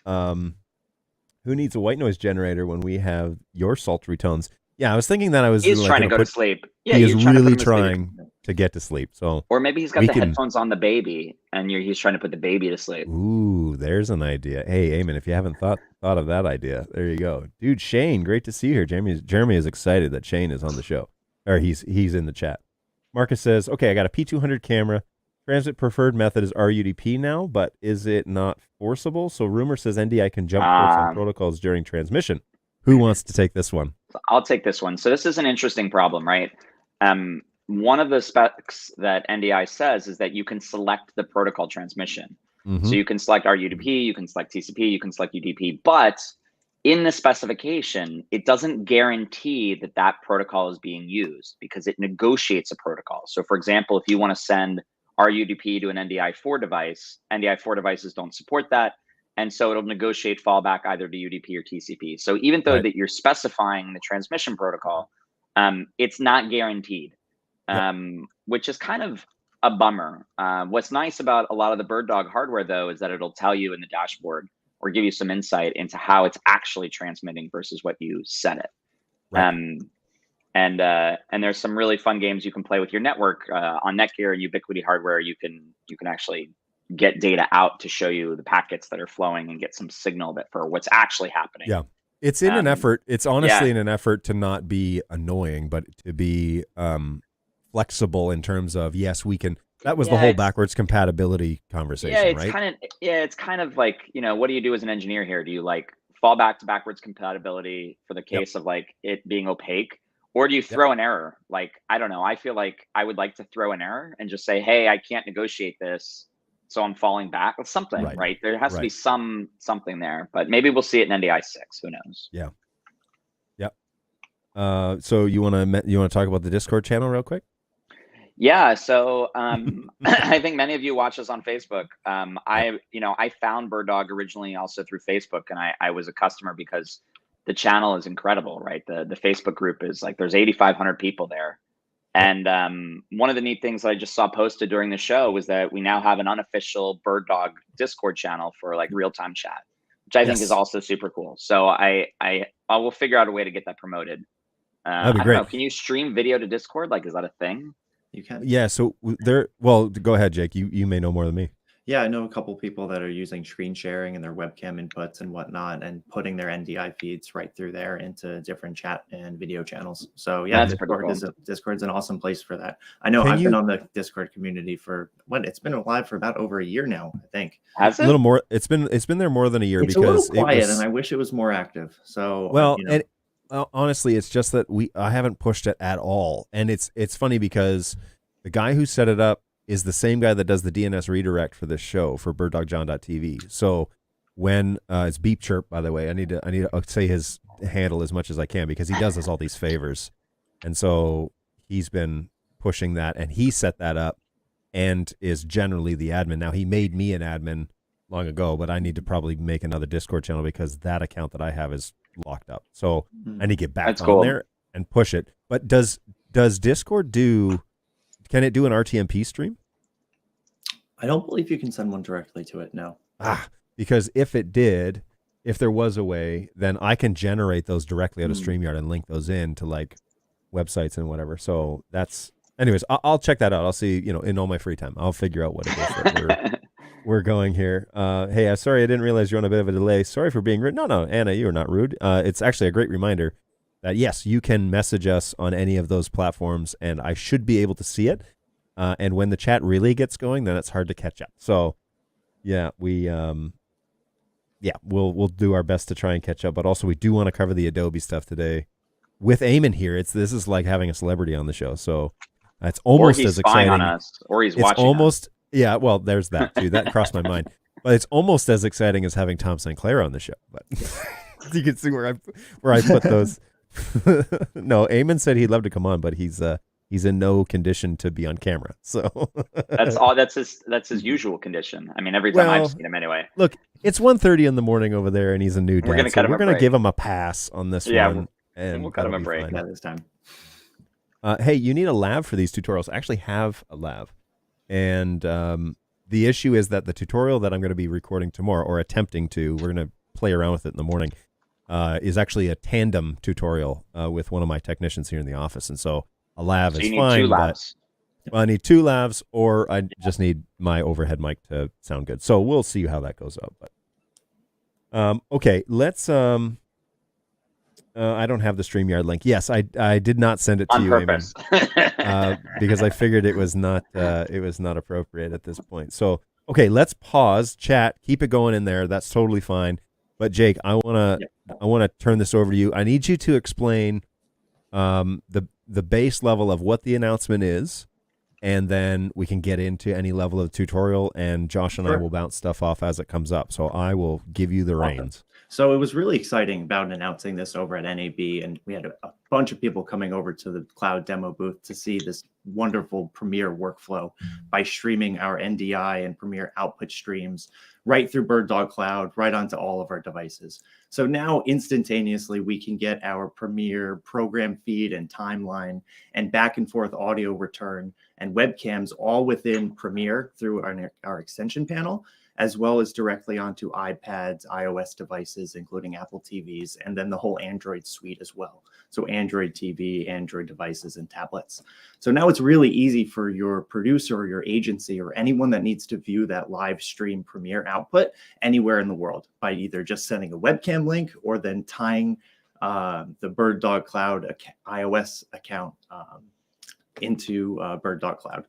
Who needs a white noise generator when we have your sultry tones? Yeah, I was thinking that he's trying to go to sleep. Yeah, he is really trying to get to sleep. So, or maybe he's got the headphones on the baby, and he's trying to put the baby to sleep. Ooh, there's an idea. Hey, Eamon, if you haven't thought of that idea, there you go, dude. Shane, great to see you here. Jeremy is excited that Shane is on the show, or he's in the chat. Marcus says, okay, I got a P200 camera. Transit preferred method is RUDP now, but is it not forcible? So rumor says NDI can jump ports on protocols during transmission. Who wants to take this one? I'll take this one. So this is an interesting problem, right? One of the specs that NDI says is that you can select the protocol transmission. Mm-hmm. So you can select RUDP, you can select TCP, you can select UDP, but in the specification, it doesn't guarantee that that protocol is being used because it negotiates a protocol. So for example, if you want to send RUDP to an NDI4 device. NDI4 devices don't support that. And so it'll negotiate fallback either to UDP or TCP. So even though that you're specifying the transmission protocol, it's not guaranteed, which is kind of a bummer. What's nice about a lot of the BirdDog hardware, though, is that it'll tell you in the dashboard or give you some insight into how it's actually transmitting versus what you set it. And there's some really fun games you can play with your network on Netgear and Ubiquiti hardware. You can actually get data out to show you the packets that are flowing and get some signal for what's actually happening. Yeah, it's in an effort. It's honestly in an effort to not be annoying, but to be flexible in terms of, yes, we can. That was the whole backwards compatibility conversation, right? It's kind of like, what do you do as an engineer here? Do you like fall back to backwards compatibility for the case of like it being opaque? Or do you throw an error? Like, I don't know. I feel like I would like to throw an error and just say, hey, I can't negotiate this, so I'm falling back. It's something, right? There has to be something there, but maybe we'll see it in NDI 6. Who knows? Yeah. So you want to talk about the Discord channel real quick? Yeah. So I think many of you watch us on Facebook. I found BirdDog originally also through Facebook, and I was a customer because the channel is incredible, right? The Facebook group is like, there's 8,500 people there. And one of the neat things that I just saw posted during the show was that we now have an unofficial BirdDog Discord channel for like real-time chat, which I think is also super cool. So I will figure out a way to get that promoted. That'd be great. I don't know, can you stream video to Discord? Like, is that a thing? You can. Yeah. So well, go ahead, Jake. You may know more than me. Yeah, I know a couple people that are using screen sharing and their webcam inputs and whatnot, and putting their NDI feeds right through there into different chat and video channels. So yeah, Discord's an awesome place for that. I know I've been on the Discord community for it's been live for about over a year now, I think. Has it? A little more. It's been there more than a year, because a little quiet, and I wish it was more active. So and honestly, it's just that I haven't pushed it at all, and it's funny because the guy who set it up is the same guy that does the DNS redirect for this show for BirdDogJohn.tv. So when it's Beep Chirp, by the way, I need to say his handle as much as I can because he does us all these favors, and so he's been pushing that, and he set that up, and is generally the admin. Now he made me an admin long ago, but I need to probably make another Discord channel because that account that I have is locked up. So I need to get back on there and push it. But does Discord can it do an RTMP stream? I don't believe you can send one directly to it, no. Because if there was a way, then I can generate those directly out of StreamYard and link those in to like websites and whatever. So anyways, I'll check that out. I'll see, in all my free time, I'll figure out what it is that we're going here. Hey, sorry, I didn't realize you're on a bit of a delay. Sorry for being rude. No, Anna, you are not rude. It's actually a great reminder that yes, you can message us on any of those platforms, and I should be able to see it. And when the chat really gets going, then it's hard to catch up. So, yeah, we'll do our best to try and catch up. But also, we do want to cover the Adobe stuff today with Eamon here. This is like having a celebrity on the show. So it's almost as exciting. On us, or he's watching. Almost, yeah. Well, there's that too. That crossed my mind. But it's almost as exciting as having Tom Sinclair on the show. But you can see where I put those. No, Eamon said he'd love to come on, but he's in no condition to be on camera. So that's his usual condition. I mean, every time I've seen him anyway. Look, it's 1:30 in the morning over there, and he's a new dad. We're going to give him a pass on this one. And we'll cut him a break this time. Hey, you need a lav for these tutorials. I actually have a lav. And the issue is that the tutorial that I'm going to be recording tomorrow, or attempting to, we're going to play around with it in the morning, is actually a tandem tutorial with one of my technicians here in the office. And so a lav is fine. But I need 2 lavs, or I just need my overhead mic to sound good. So we'll see how that goes up. But okay, let's. I don't have the StreamYard link. Yes, I did not send it to you, purpose. because I figured it was not appropriate at this point. So okay, let's pause chat. Keep it going in there. That's totally fine. But Jake, I wanna turn this over to you. I need you to explain the base level of what the announcement is, and then we can get into any level of tutorial, and Josh and I will bounce stuff off as it comes up. So I will give you the reins. So it was really exciting about announcing this over at NAB, and we had a bunch of people coming over to the cloud demo booth to see this wonderful Premiere workflow by streaming our NDI and Premiere output streams right through BirdDog Cloud, right onto all of our devices. So now instantaneously, we can get our Premiere program feed and timeline and back and forth audio return and webcams all within Premiere through our extension panel, as well as directly onto iPads, iOS devices, including Apple TVs, and then the whole Android suite as well. So Android TV, Android devices, and tablets. So now it's really easy for your producer or your agency or anyone that needs to view that live stream Premiere output anywhere in the world by either just sending a webcam link or then tying the BirdDog Cloud iOS account into BirdDog Cloud.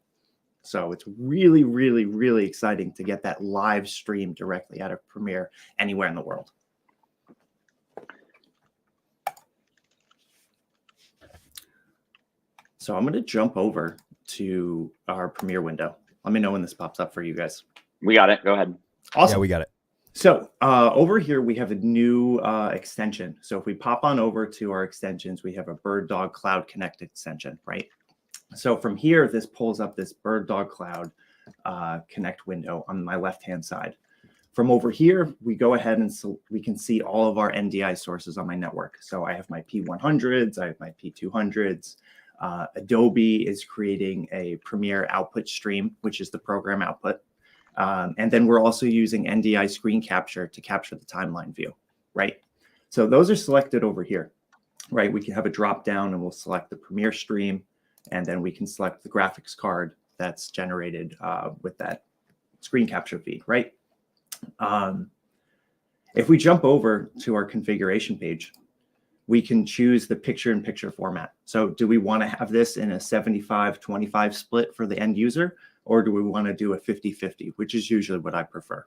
So it's really, really, really exciting to get that live stream directly out of Premiere anywhere in the world. So I'm going to jump over to our Premiere window. Let me know when this pops up for you guys. We got it. Go ahead. Yeah, Awesome. we got it. So over here, we have a new extension. So if we pop on over to our extensions, we have a BirdDog Cloud Connect extension, right? So from here, this pulls up this BirdDog Cloud Connect window on my left-hand side. From over here, we go ahead and we can see all of our NDI sources on my network. So I have my P100s, I have my P200s. Adobe is creating a Premiere output stream, which is the program output. And then we're also using NDI screen capture to capture the timeline view, right? So those are selected over here, right? We can have a drop down and we'll select the Premiere stream, and then we can select the graphics card that's generated with that screen capture feed, right? If we jump over to our configuration page, we can choose the picture-in-picture format. So do we want to have this in a 75-25 split for the end user, or do we want to do a 50-50, which is usually what I prefer?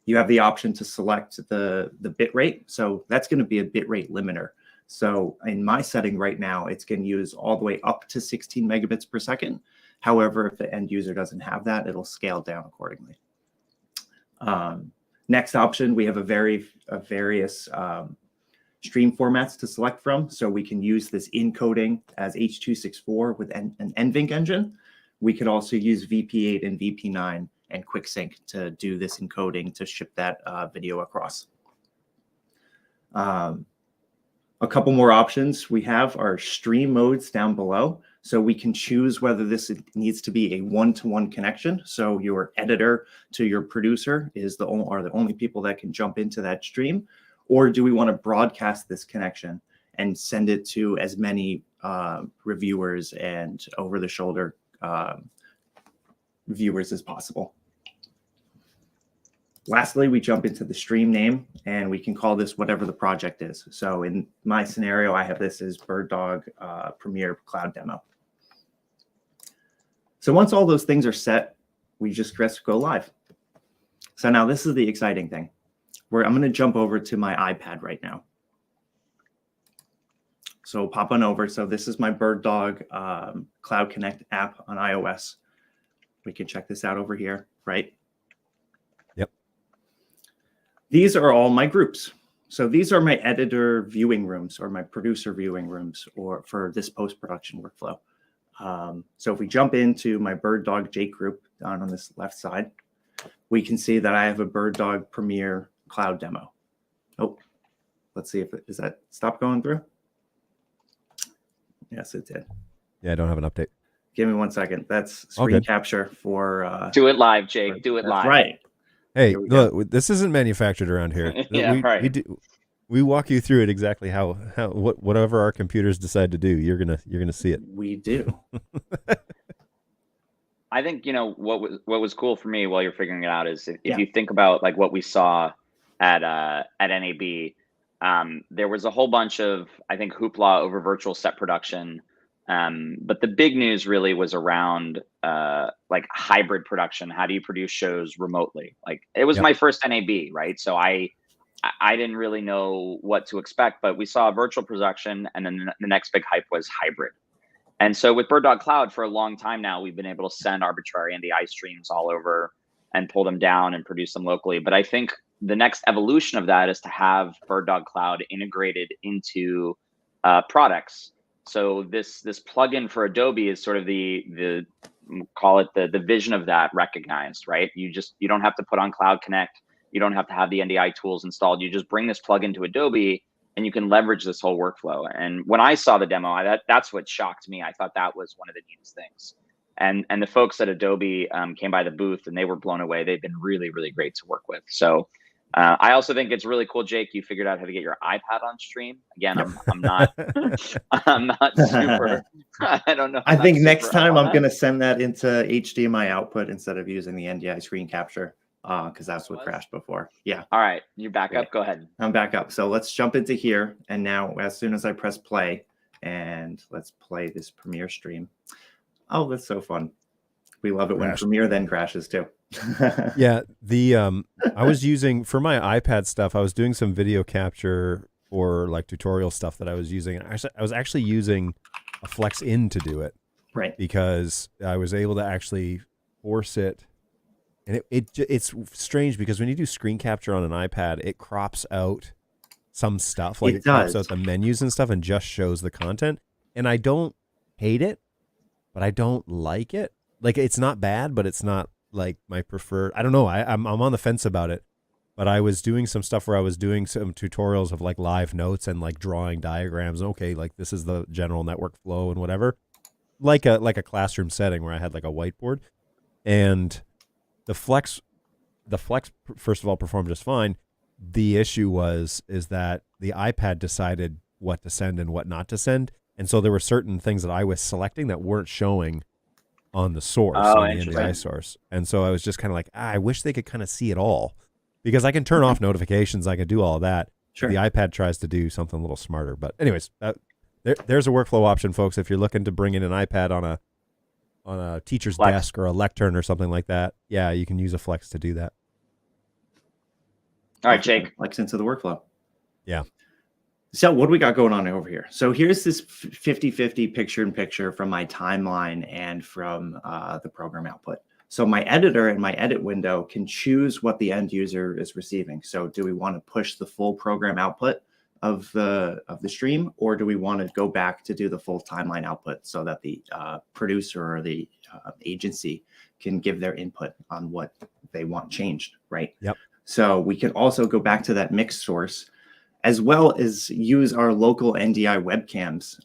You have the option to select the bit rate. So that's going to be a bit rate limiter. So in my setting right now, it's going to use all the way up to 16 megabits per second. However, if the end user doesn't have that, it'll scale down accordingly. Next option, we have various stream formats to select from. So we can use this encoding as H.264 with an NVENC engine. We could also use VP8 and VP9 and QuickSync to do this encoding to ship that video across. A couple more options we have are stream modes down below. So we can choose whether this needs to be a one-to-one connection. So your editor to your producer are the only people that can jump into that stream. Or do we want to broadcast this connection and send it to as many reviewers and over-the-shoulder viewers as possible? Lastly, we jump into the stream name, and we can call this whatever the project is. So in my scenario, I have this as BirdDog Premiere Cloud Demo. So once all those things are set, we just press go live. So now this is the exciting thing. I'm going to jump over to my iPad right now. So pop on over. So this is my BirdDog Cloud Connect app on iOS. We can check this out over here, right? Yep. These are all my groups. So these are my editor viewing rooms or my producer viewing rooms or for this post-production workflow. So if we jump into my BirdDog Jake group down on this left side, we can see that I have a BirdDog Premiere Cloud Demo. Oh, let's see if does that stop going through? Yes, it did. Yeah, I don't have an update. Give me 1 second. That's screen capture for... do it live, Jake. Do it live. Right. Hey, look, this isn't manufactured around here. Yeah, right. We walk you through it exactly whatever our computers decide to do. You're gonna see it. We do. I think what was cool for me while you're figuring it out is if you think about like what we saw at NAB, there was a whole bunch of, I think, hoopla over virtual set production. But the big news really was around like hybrid production. How do you produce shows remotely? Like it was my first NAB, right? So I didn't really know what to expect, but we saw virtual production, and then the next big hype was hybrid. And so with BirdDog Cloud for a long time now, we've been able to send arbitrary NDI streams all over and pull them down and produce them locally. But I think the next evolution of that is to have BirdDog Cloud integrated into products. So this plugin for Adobe is sort of the call it the vision of that recognized, right? You don't have to put on Cloud Connect. You don't have to have the NDI tools installed. You just bring this plugin to Adobe and you can leverage this whole workflow. And when I saw the demo, that's what shocked me. I thought that was one of the neatest things. And the folks at Adobe came by the booth and they were blown away. They've been really, really great to work with. So I also think it's really cool, Jake, you figured out how to get your iPad on stream. Again, I'm not I'm not super, I don't know. I think next time I'm going to send that into HDMI output instead of using the NDI screen capture because that's what crashed before. Yeah. All right. You're back up. Go ahead. I'm back up. So let's jump into here. And now as soon as I press play and let's play this Premiere stream. Oh, that's so fun. We love it when Premiere then crashes too. Yeah, I was using for my iPad stuff, I was doing some video capture for like tutorial stuff that I was using. I was actually using a Flex In to do it. Right. Because I was able to actually force it. And it's strange because when you do screen capture on an iPad, it crops out some stuff. Like it crops out the menus and stuff and just shows the content. And I don't hate it, but I don't like it. Like it's not bad, but it's not like my preferred. I don't know. I'm on the fence about it. But I was doing some stuff where I was doing some tutorials of like live notes and like drawing diagrams. Okay, like this is the general network flow and whatever. Like a classroom setting where I had like a whiteboard. And the Flex first of all performed just fine. The issue is that the iPad decided what to send and what not to send. And so there were certain things that I was selecting that weren't showing on the source, on the NDI source. And so I was just kind of like, I wish they could kind of see it all, because I can turn off notifications. I can do all of that. Sure. The iPad tries to do something a little smarter. But anyways, there's a workflow option, folks. If you're looking to bring in an iPad on a teacher's desk or a lectern or something like that, yeah, you can use a Flex to do that. All right, Jake. Flex into the workflow. Yeah. So what do we got going on over here? So here's this 50-50 picture-in-picture from my timeline and from the program output. So my editor and my edit window can choose what the end user is receiving. So do we want to push the full program output of the stream, or do we want to go back to do the full timeline output so that the producer or the agency can give their input on what they want changed, right? Yep. So we can also go back to that mix source, as well as use our local NDI webcams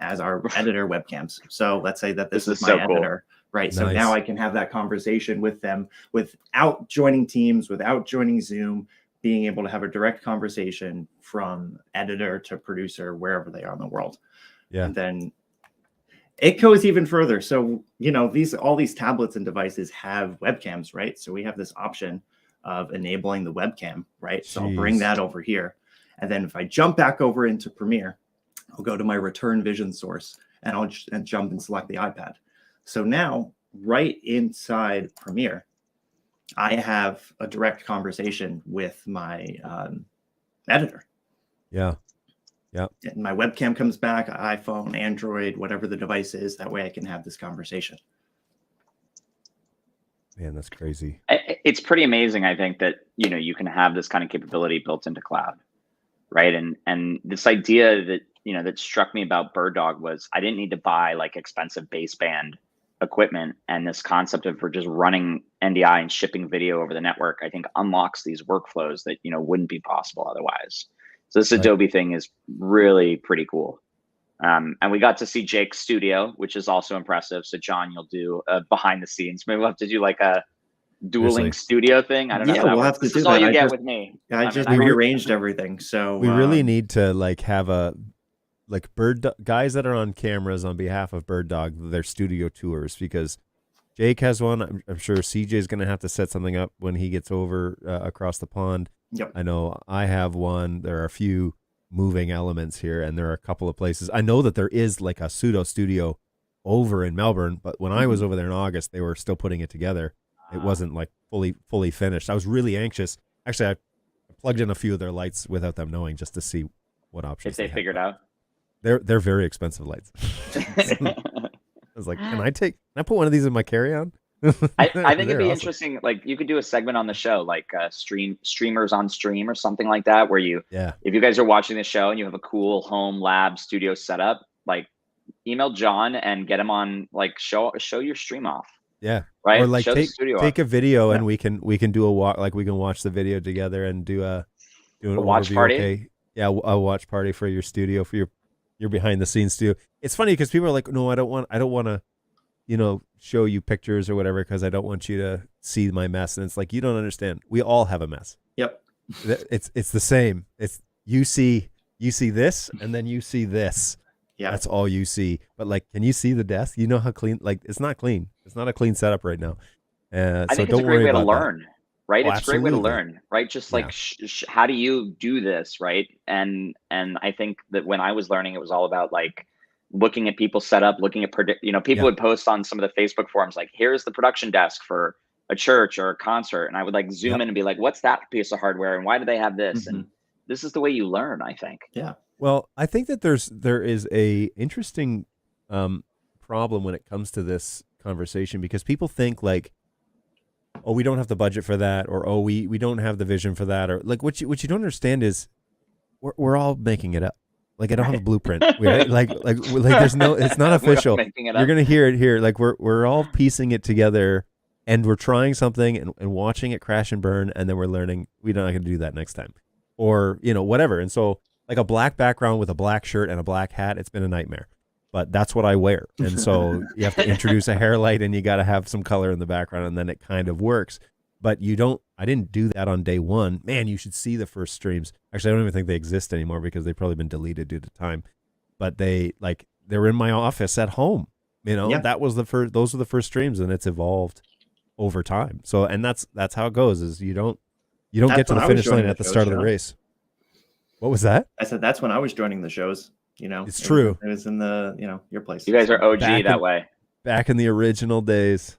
as our editor webcams. So let's say that this is my editor, right? Nice. So now I can have that conversation with them without joining Teams, without joining Zoom, being able to have a direct conversation from editor to producer, wherever they are in the world. Yeah. And then it goes even further. So, all these tablets and devices have webcams, right? So we have this option of enabling the webcam, right? So I'll bring that over here. And then if I jump back over into Premiere, I'll go to my return vision source and I'll just jump and select the iPad. So now right inside Premiere, I have a direct conversation with my editor. Yeah. Yeah. And my webcam comes back, iPhone, Android, whatever the device is. That way I can have this conversation. Man, that's crazy. It's pretty amazing, I think, that you can have this kind of capability built into cloud, right? And this idea that that struck me about BirdDog was I didn't need to buy like expensive baseband equipment, and this concept of just running NDI and shipping video over the network, I think unlocks these workflows that wouldn't be possible otherwise. So this Adobe thing is really pretty cool. And we got to see Jake's studio, which is also impressive. So John, you'll do behind the scenes. Maybe we'll have to do like a dueling studio thing. I don't know. Yeah, we'll have to do that. This is all you get with me. I just rearranged everything. So we really need to like have guys that are on cameras on behalf of BirdDog, their studio tours, because Jake has one. I'm sure CJ is going to have to set something up when he gets over across the pond. Yep. I know I have one. There are a few moving elements here, and there are a couple of places. I know that there is like a pseudo studio over in Melbourne, but when I was over there in August, they were still putting it together. It wasn't like fully finished. I was really anxious. Actually, I plugged in a few of their lights without them knowing, just to see what options if they figured out. They're very expensive lights. I was like, can I put one of these in my carry-on? I think it'd be interesting. Like you could do a segment on the show, like streamers on stream or something like that, where if you guys are watching the show and you have a cool home lab studio setup, like email John and get him on, like, show your stream off. Yeah. Right. Or like show the studio take off. a video and we can do a walk, like we can watch the video together and do an watch overview, party. Okay. Yeah, a watch party for your studio, for your behind the scenes studio. It's funny because people are like, no, I don't want to, show you pictures or whatever, because I don't want you to see my mess. And it's like, you don't understand. We all have a mess. Yep. It's the same. It's you see this and then you see this. Yeah. That's all you see. But like, can you see the desk? You know how clean, like, it's not clean. It's not a clean setup right now. I so think don't it's a great worry way to about learn, right? Oh, It's a great way to absolutely. learn, right? Just like, how do you do this, right? And I think that when I was learning, it was all about like looking at people's setup, looking at people would post on some of the Facebook forums, like, here's the production desk for a church or a concert, and I would like zoom in and be like, what's that piece of hardware and why do they have this? And this is the way you learn, I think. Yeah. Well, I think that there is a interesting problem when it comes to this conversation, because people think like, oh, we don't have the budget for that, or oh, we don't have the vision for that, or like what you don't understand is we're all making it up. Like, I don't have a blueprint. Like there's no, it's not official. You're gonna hear it here. Like we're all piecing it together, and we're trying something and watching it crash and burn, and then we're learning we're not gonna do that next time, or whatever. And so, like, a black background with a black shirt and a black hat, it's been a nightmare. But that's what I wear. And so you have to introduce a hair light, and you got to have some color in the background, and then it kind of works. But I didn't do that on day one. Man, you should see the first streams. Actually, I don't even think they exist anymore because they've probably been deleted due to time. But they're in my office at home. That was those were the first streams, and it's evolved over time. So, and that's how it goes, is you don't get to the finish line at the start of the race. What was that? I said that's when I was joining the shows. It's true. It was in the your place. You guys are OG that way. Back in the original days.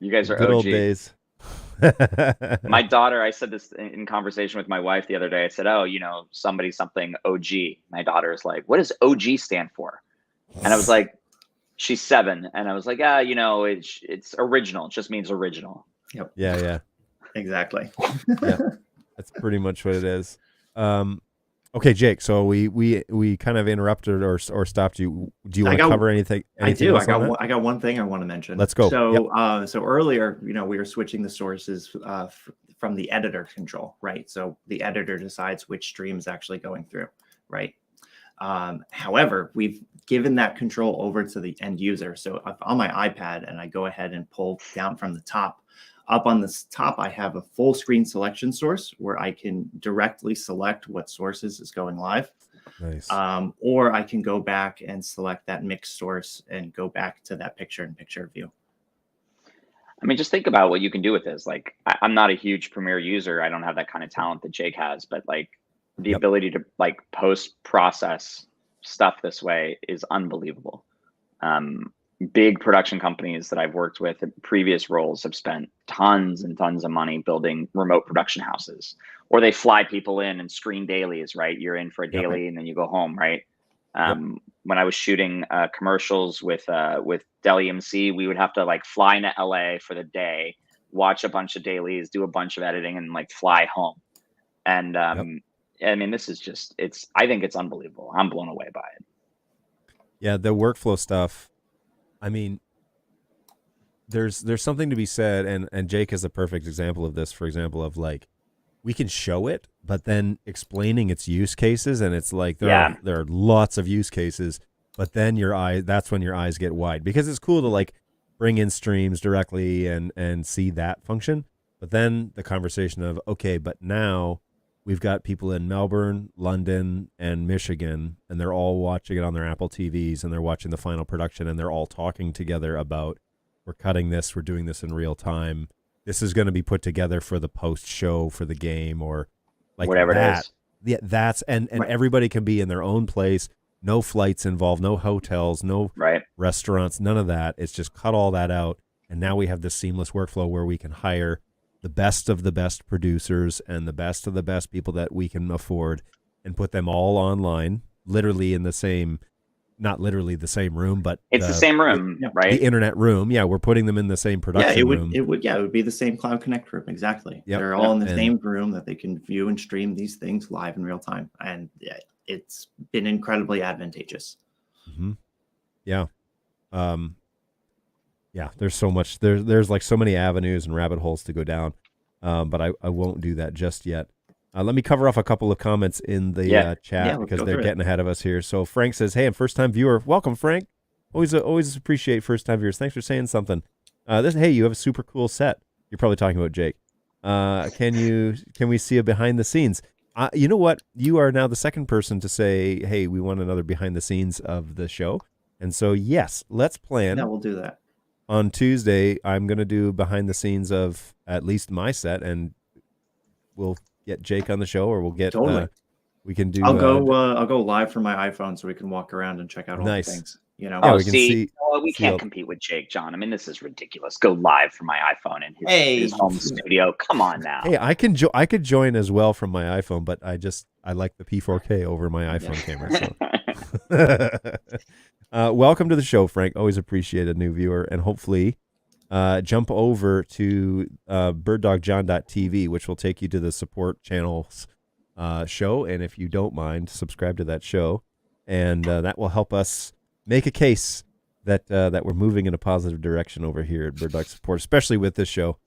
You guys are good OG. Old days. My daughter, I said this in conversation with my wife the other day. I said, oh, something OG. My daughter is like, what does OG stand for? And I was like, she's 7. And I was like, it's original. It just means original. Yep. Yeah. Exactly. Yeah. That's pretty much what it is. Okay, Jake. So we kind of interrupted or stopped you. Do you want to cover anything? I do. I got one thing I want to mention. Let's go. So so earlier, we were switching the sources from the editor control, right? So the editor decides which stream is actually going through, right? However, we've given that control over to the end user. So if on my iPad, and I go ahead and pull down from the top. Up on the top, I have a full screen selection source where I can directly select what sources is going live. Nice. Or I can go back and select that mixed source and go back to that picture-in-picture view. I mean, just think about what you can do with this. Like, I'm not a huge Premiere user. I don't have that kind of talent that Jake has, but like the ability to like post-process stuff this way is unbelievable. Big production companies that I've worked with in previous roles have spent tons and tons of money building remote production houses, or they fly people in and screen dailies, right? You're in for a daily and then you go home, right? When I was shooting commercials with Dell EMC, we would have to like fly into LA for the day, watch a bunch of dailies, do a bunch of editing, and like fly home. And I mean, this is just, I think it's unbelievable. I'm blown away by it. Yeah, the workflow stuff. I mean, there's something to be said, and Jake is a perfect example of this, for example, of like, we can show it, but then explaining its use cases, and it's like there are lots of use cases, but then that's when your eyes get wide, because it's cool to like bring in streams directly and see that function. But then the conversation of, okay, but now we've got people in Melbourne, London, and Michigan, and they're all watching it on their Apple TVs, and they're watching the final production, and they're all talking together about, we're cutting this, we're doing this in real time. This is going to be put together for the post show for the game, or like whatever it is. Yeah, that's and everybody can be in their own place. No flights involved, no hotels, no restaurants, none of that. It's just cut all that out, and now we have this seamless workflow where we can hire the best of the best producers and the best of the best people that we can afford, and put them all online, literally in the same, not literally the same room, but it's the same room, right? The internet room. Yeah, we're putting them in the same production room. It would be the same Cloud Connect room. Exactly. Yep. They're all in the same room that they can view and stream these things live in real time. And it's been incredibly advantageous. Mm-hmm. Yeah. Yeah, there's so much. There's like so many avenues and rabbit holes to go down, but I won't do that just yet. Let me cover off a couple of comments in the chat because they're getting ahead of us here. So Frank says, "Hey, I'm first-time viewer. Welcome, Frank. Always appreciate first-time viewers. Thanks for saying something. Hey, you have a super cool set. You're probably talking about Jake. Can we see a behind the scenes? You know what? You are now the second person to say, hey, we want another behind the scenes of the show. And so, yes, let's plan. Yeah, we'll do that. On Tuesday, I'm going to do behind the scenes of at least my set, and we'll get Jake on the show, or we'll get, we can do. I'll go live from my iPhone so we can walk around and check out all the things. You know, we can see. We can't compete with Jake, John. I mean, this is ridiculous. Go live from my iPhone in his home studio. Come on now. Hey, I could join as well from my iPhone, but I like the P4K over my iPhone camera. So. Welcome to the show, Frank. Always appreciate a new viewer, and hopefully jump over to birddogjohn.tv, which will take you to the support channels show. And if you don't mind, subscribe to that show, and that will help us make a case that we're moving in a positive direction over here at BirdDog Support, especially with this show.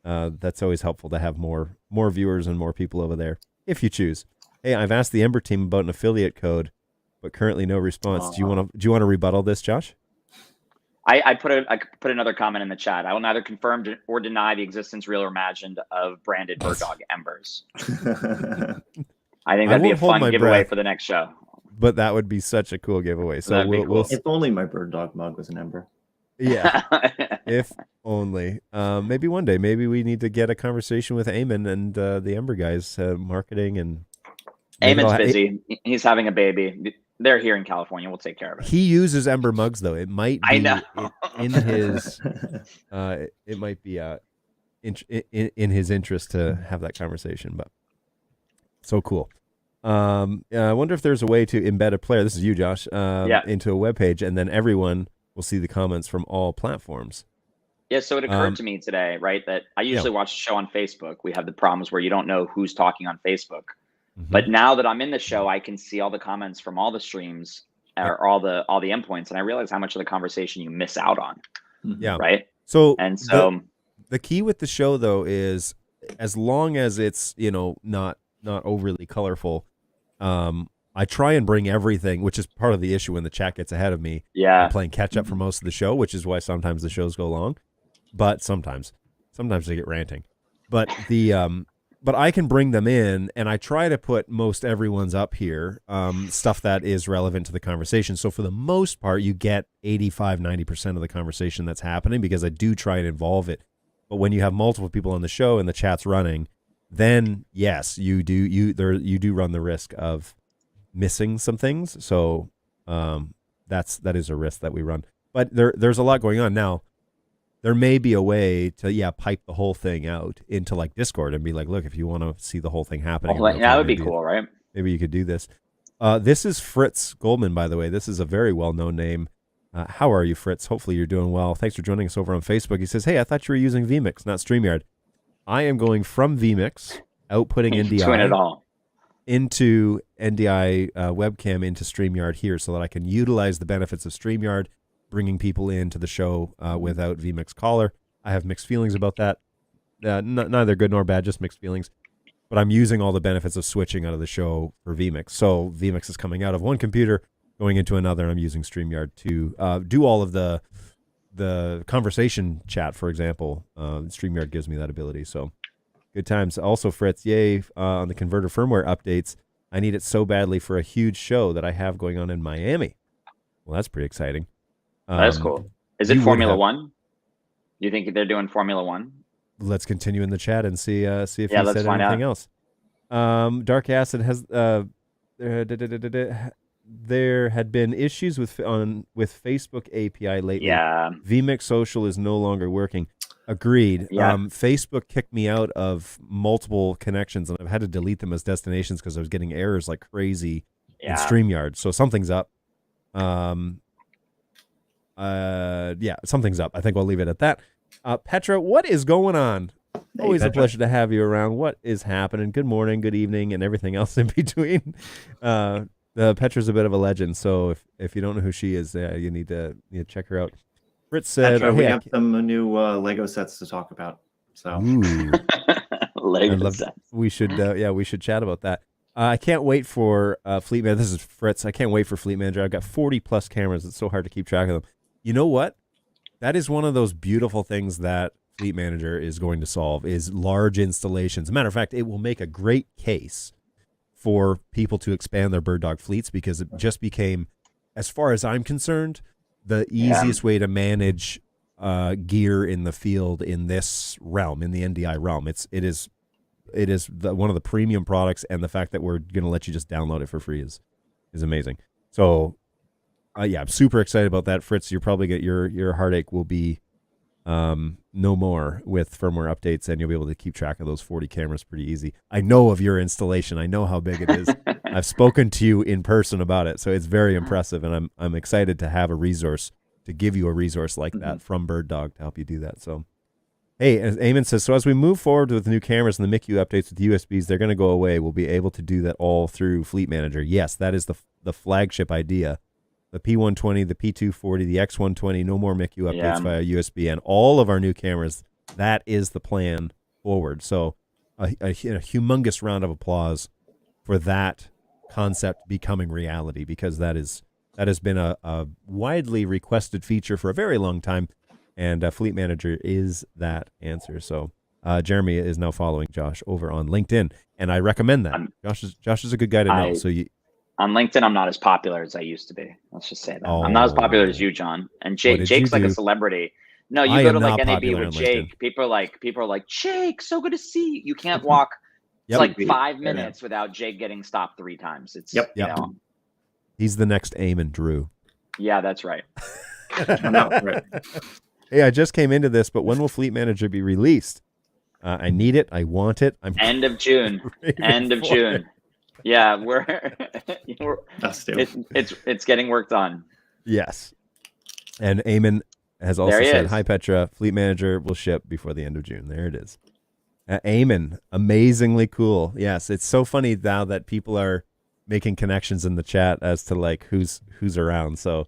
That's always helpful to have more viewers and more people over there, if you choose. Hey, I've asked the Ember team about an affiliate code, but currently no response. Do you want to rebuttal this, Josh? I put another comment in the chat. I will neither confirm or deny the existence, real or imagined, of branded BirdDog Embers. I think that'd be a fun giveaway for the next show. But that would be such a cool giveaway. So we'll if only my BirdDog mug was an Ember. Yeah, if only. Maybe one day. Maybe we need to get a conversation with Eamon and the Ember guys, marketing and. Eamon's busy. He's having a baby. They're here in California. We'll take care of it. He uses Ember mugs, though. It might be I know. in his. It might be in his interest to have that conversation. But so cool. I wonder if there's a way to embed a player. This is you, Josh. Into a web page, and then everyone will see the comments from all platforms. Yeah. So it occurred to me today, right, that I usually watch a show on Facebook. We have the problems where you don't know who's talking on Facebook. But now that I'm in the show, I can see all the comments from all the streams or all the endpoints, and I realize how much of the conversation you miss out on. Yeah. Right. So the key with the show, though, is as long as it's not overly colorful, I try and bring everything, which is part of the issue when the chat gets ahead of me. Yeah. I'm playing catch up for most of the show, which is why sometimes the shows go long. But sometimes they get ranting. But but I can bring them in, and I try to put most everyone's up here, stuff that is relevant to the conversation. So for the most part, you get 85-90% of the conversation that's happening because I do try and involve it. But when you have multiple people on the show and the chat's running, then yes, you do run the risk of missing some things. So that is a risk that we run. But there's a lot going on now. There may be a way to pipe the whole thing out into like Discord and be like, look, if you want to see the whole thing happening, that would be cool, right? Maybe you could do this. This is Fritz Goldman, by the way. This is a very well-known name. How are you, Fritz? Hopefully you're doing well. Thanks for joining us over on Facebook. He says, hey, I thought you were using vMix, not StreamYard. I am going from vMix, outputting NDI into NDI webcam into StreamYard here so that I can utilize the benefits of StreamYard, bringing people into the show without vMix Caller. I have mixed feelings about that. Neither good nor bad, just mixed feelings. But I'm using all the benefits of switching out of the show for vMix. So vMix is coming out of one computer, going into another, and I'm using StreamYard to do all of the conversation chat, for example. StreamYard gives me that ability. So good times. Also, Fritz, yay on the converter firmware updates. I need it so badly for a huge show that I have going on in Miami. Well, that's pretty exciting. That's cool. Is it Formula One? You think they're doing Formula One? Let's continue in the chat and see if he said anything else. Dark Acid has there had been issues with Facebook API lately. Yeah. vMix Social is no longer working. Agreed. Yeah. Facebook kicked me out of multiple connections, and I've had to delete them as destinations because I was getting errors like crazy in StreamYard. So something's up. Something's up. I think we'll leave it at that. Petra, what is going on? Hey, always Petra. A pleasure to have you around. What is happening? Good morning, good evening, and everything else in between. Petra's a bit of a legend. So if you don't know who she is, you need to check her out. Fritz said, Petra, we have some new Lego sets to talk about. So Lego sets. We should we should chat about that. I can't wait for Fleet Manager. This is Fritz. I can't wait for Fleet Manager. I've got 40 plus cameras. It's so hard to keep track of them. You know what? That is one of those beautiful things that Fleet Manager is going to solve, is large installations. As a matter of fact, it will make a great case for people to expand their BirdDog fleets, because it just became, as far as I'm concerned, the easiest way to manage gear in the field in this realm, in the NDI realm. It is one of the premium products, and the fact that we're going to let you just download it for free is amazing. So, I'm super excited about that, Fritz. You're probably get your heartache will be no more with firmware updates, and you'll be able to keep track of those 40 cameras pretty easy. I know of your installation. I know how big it is. I've spoken to you in person about it, so it's very impressive, and I'm excited to have a resource, to give you a resource like that from BirdDog to help you do that. So, hey, as Eamon says, so as we move forward with the new cameras and the MICU updates with USBs, they're going to go away. We'll be able to do that all through Fleet Manager. Yes, that is the flagship idea. The P120, the P240, the X120, no more MICU updates via USB, and all of our new cameras. That is the plan forward. So a humongous round of applause for that concept becoming reality, because that has been a widely requested feature for a very long time, and Fleet Manager is that answer. So Jeremy is now following Josh over on LinkedIn, and I recommend that. Josh is a good guy to know. So on LinkedIn, I'm not as popular as I used to be. Let's just say that. I'm not as popular as you, John. And Jake's like a celebrity. No, you go to like NAB with Jake. People are like, Jake, so good to see you. You can't walk like 5 minutes without Jake getting stopped 3 times. It's you know. He's the next Eamon Drew. Yeah, that's right. Hey, I just came into this, but when will Fleet Manager be released? I need it. I want it. I'm end of June. End of June. Yeah, it's getting worked on. Yes. And Eamon has also said, hi, Petra. Fleet Manager will ship before the end of June. There it is. Eamon, amazingly cool. Yes, it's so funny now that people are making connections in the chat as to like who's around. So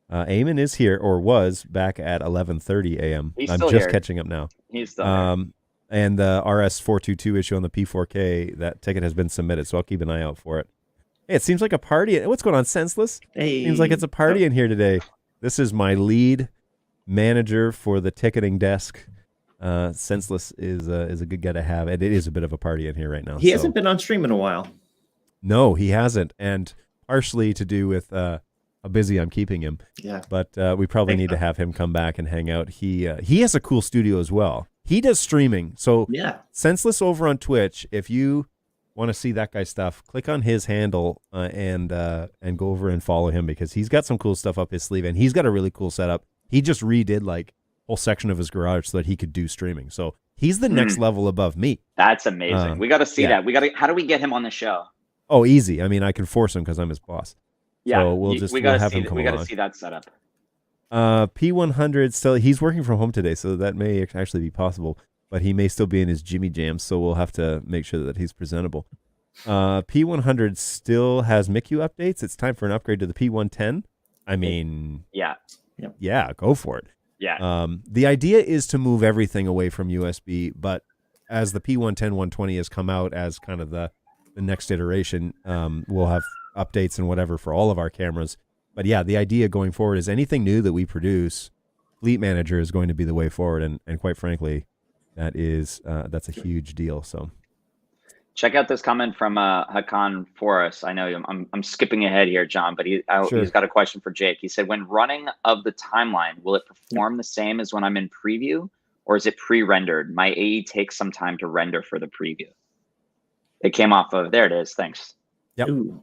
Eamon is here, or was back at 11:30 a.m. I'm just catching up now. He's still here. And the RS422 issue on the P4K, that ticket has been submitted, so I'll keep an eye out for it. Hey, it seems like a party. What's going on, Senseless? Hey. Seems like it's a party in here today. This is my lead manager for the ticketing desk. Senseless is a good guy to have, and it is a bit of a party in here right now. He hasn't been on stream in a while. No, he hasn't, and partially to do with how busy I'm keeping him. Yeah. But we probably need to have him come back and hang out. He has a cool studio as well. He does streaming. So Senseless over on Twitch, if you want to see that guy's stuff, click on his handle and go over and follow him, because he's got some cool stuff up his sleeve, and he's got a really cool setup. He just redid like a whole section of his garage so that he could do streaming. So he's the next level above me. That's amazing. We got to see that. How do we get him on the show? Oh, easy. I mean, I can force him because I'm his boss. Yeah, so we'll have him come We got to along. see that setup. P100 still, he's working from home today, so that may actually be possible, but he may still be in his Jimmy Jams, so we'll have to make sure that he's presentable. P100 still has MICU updates. It's time for an upgrade to the P110. I mean, yeah, go for it. Yeah. The idea is to move everything away from USB, but as the P110 120 has come out as kind of the next iteration, we'll have updates and whatever for all of our cameras. But yeah, the idea going forward is anything new that we produce, Fleet Manager is going to be the way forward, and quite frankly, that's a huge deal. So, check out this comment from Hakan for us. I know I'm skipping ahead here, John, but he's got a question for Jake. He said, "When running of the timeline, will it perform the same as when I'm in preview, or is it pre-rendered? My AE takes some time to render for the preview." It came off of there. It is. Thanks. Yep. Ooh,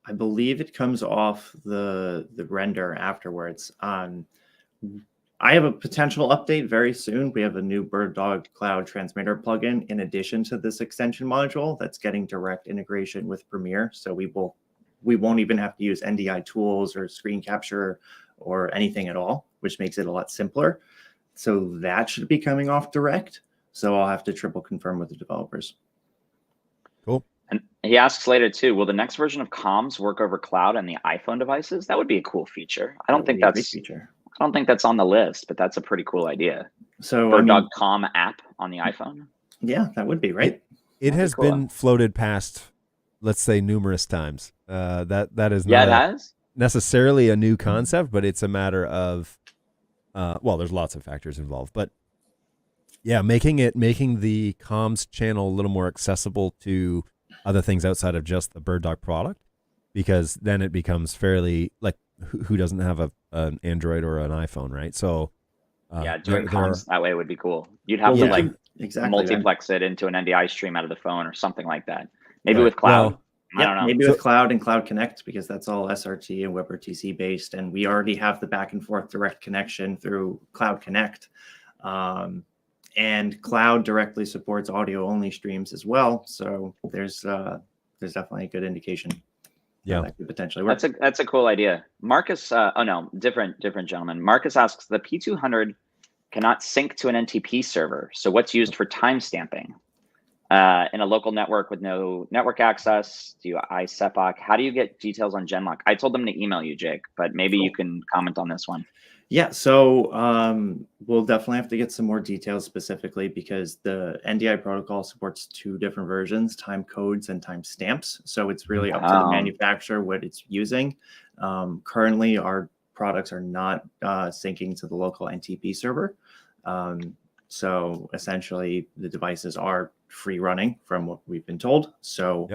I believe it comes off the render afterwards. I have a potential update very soon. We have a new BirdDog Cloud Transmitter plugin in addition to this extension module that's getting direct integration with Premiere. So we won't even have to use NDI tools or screen capture or anything at all, which makes it a lot simpler. So that should be coming off direct. So I'll have to triple confirm with the developers. Cool. And he asks later too, will the next version of comms work over cloud and the iPhone devices? That would be a cool feature. I don't think that's on the list, but that's a pretty cool idea. So BirdDog Comm app on the iPhone. Yeah, that would be right. It has been floated past, let's say, numerous times. That is not necessarily a new concept, but it's a matter of, well, there's lots of factors involved, but yeah, making the comms channel a little more accessible to other things outside of just the BirdDog product, because then it becomes fairly like who doesn't have an Android or an iPhone, right? So doing comms that way would be cool. You'd have to like multiplex it into an NDI stream out of the phone or something like that. Maybe with cloud. I don't know. Maybe with cloud and Cloud Connect, because that's all SRT and WebRTC based, and we already have the back and forth direct connection through Cloud Connect. And cloud directly supports audio only streams as well. So there's definitely a good indication. Yeah, that could potentially work. That's a cool idea. Marcus, oh no, different gentleman. Marcus asks, the P200 cannot sync to an NTP server. So what's used for timestamping? In a local network with no network access, do you iSepAC? How do you get details on Genlock? I told them to email you, Jake, but maybe you can comment on this one. Yeah, so we'll definitely have to get some more details specifically, because the NDI protocol supports 2 different versions, time codes and time stamps. So it's really up to the manufacturer what it's using. Currently, our products are not syncing to the local NTP server. So essentially, the devices are free running from what we've been told. So,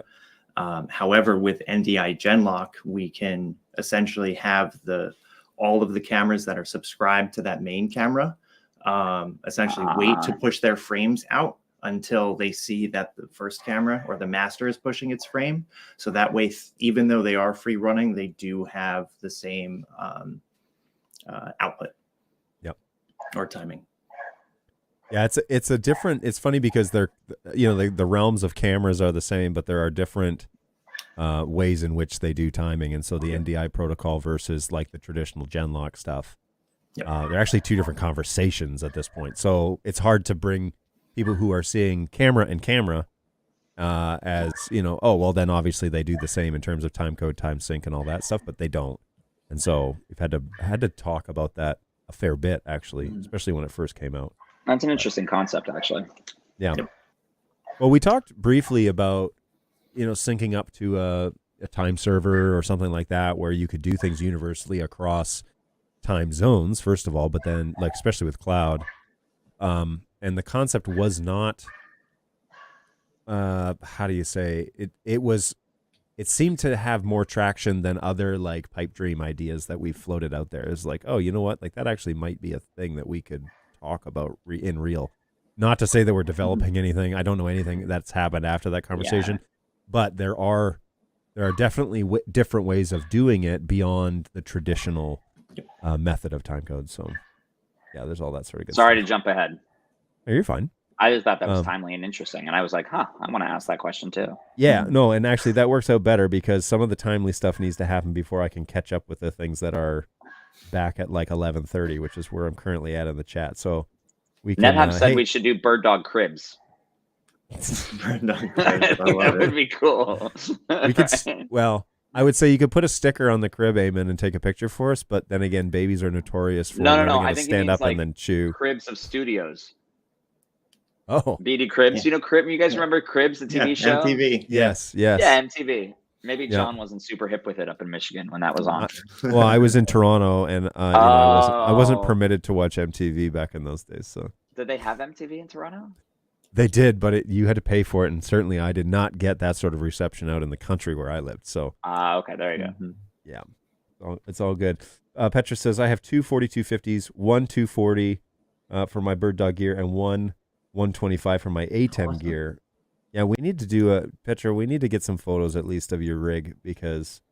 however, with NDI Genlock, we can essentially have all of the cameras that are subscribed to that main camera essentially wait to push their frames out until they see that the first camera or the master is pushing its frame. So that way, even though they are free running, they do have the same output or timing. Yeah, it's a different. It's funny because they're, the realms of cameras are the same, but there are different ways in which they do timing, and so the NDI protocol versus like the traditional Genlock stuff, they're actually 2 different conversations at this point. So it's hard to bring people who are seeing camera and camera as oh well, then obviously they do the same in terms of time code, time sync, and all that stuff, but they don't. And so we've had to talk about that a fair bit, actually, especially when it first came out. That's an interesting concept, actually. Yeah. Well, we talked briefly about, syncing up to a time server or something like that, where you could do things universally across time zones, first of all, but then, like, especially with cloud. And the concept was not, how do you say, it seemed to have more traction than other, like, pipe dream ideas that we floated out there. It's like, oh, you know what? Like, that actually might be a thing that we could talk about in real. Not to say that we're developing anything. I don't know anything that's happened after that conversation, but there are definitely different ways of doing it beyond the traditional method of time code. So yeah, there's all that sort of good Sorry stuff. To jump ahead. Oh, you're fine. I just thought that was timely and interesting, and I was like, I want to ask that question too. Yeah, no, and actually that works out better because some of the timely stuff needs to happen before I can catch up with the things that are back at like 11:30, which is where I'm currently at in the chat. So we can. NetHub said we should do BirdDog cribs. BirdDog cribs. That would be cool. We could. Well, I would say you could put a sticker on the crib, Eamon, and take a picture for us. But then again, babies are notorious for no. I think stand up like and then chew. Cribs of studios. Oh, BD Cribs. You know Crib? You guys remember Cribs, the TV show? MTV. Yes. Yeah, MTV. Maybe John wasn't super hip with it up in Michigan when that was on. Well, I was in Toronto, and I wasn't permitted to watch MTV back in those days. So did they have MTV in Toronto? They did, but you had to pay for it, and certainly I did not get that sort of reception out in the country where I lived. So okay, there you go. Mm-hmm. Yeah, it's all good. Petra says I have 2 4250s, one 240 for my BirdDog gear, and one 125 for my ATEM gear. Yeah, we need to do Petra, we need to get some photos at least of your rig, because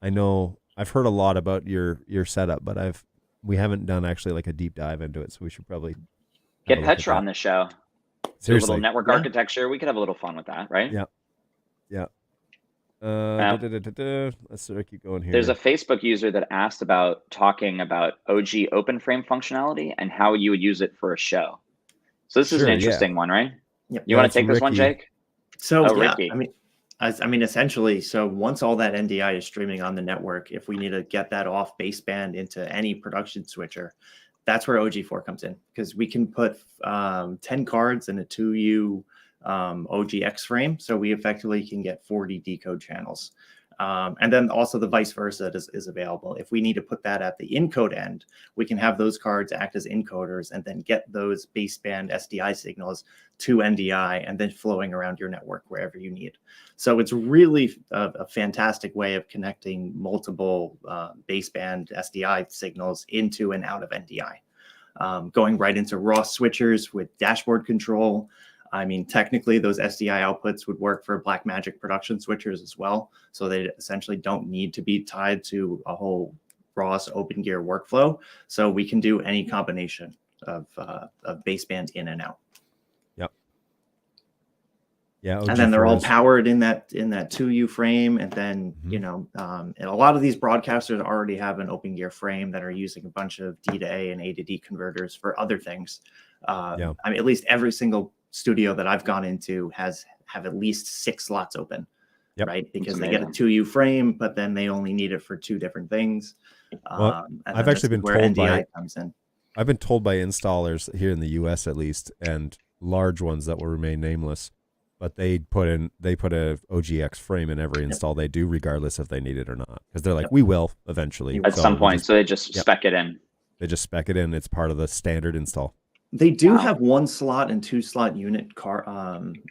I know I've heard a lot about your setup, but we haven't done actually like a deep dive into it, so we should probably get Petra on the show. Seriously. Do a little network architecture. We could have a little fun with that, right? Yeah. Let's keep going here. There's a Facebook user that asked about talking about OG open frame functionality and how you would use it for a show. So this is an interesting one, right? Yep. You want to take this one, Jake? So Ricky. I mean, I mean, essentially, so once all that NDI is streaming on the network, if we need to get that off baseband into any production switcher, that's where OG4 comes in, because we can put 10 cards in a 2U OGX frame. So we effectively can get 40 decode channels. And then also the vice versa is available. If we need to put that at the encode end, we can have those cards act as encoders and then get those baseband SDI signals to NDI and then flowing around your network wherever you need. So it's really a fantastic way of connecting multiple baseband SDI signals into and out of NDI. Going right into raw switchers with dashboard control. I mean, technically, those SDI outputs would work for Blackmagic production switchers as well. So they essentially don't need to be tied to a whole ROS OpenGear workflow. So we can do any combination of baseband in and out. Yep. Yeah. And then they're all powered in that 2U frame. And then, you know, and a lot of these broadcasters already have an OpenGear frame that are using a bunch of D to A and A to D converters for other things. I mean, at least every single studio that I've gone into have at least 6 slots open, right? Because they get a 2U frame, but then they only need it for 2 different things. Well, I've actually been told I've been told by installers here in the US at least, and large ones that will remain nameless, but they put a OGX frame in every install they do, regardless if they need it or not, because they're like, we will eventually at some point. So they just spec it in. They just spec it in. It's part of the standard install. They do have 1 slot and 2 slot unit car.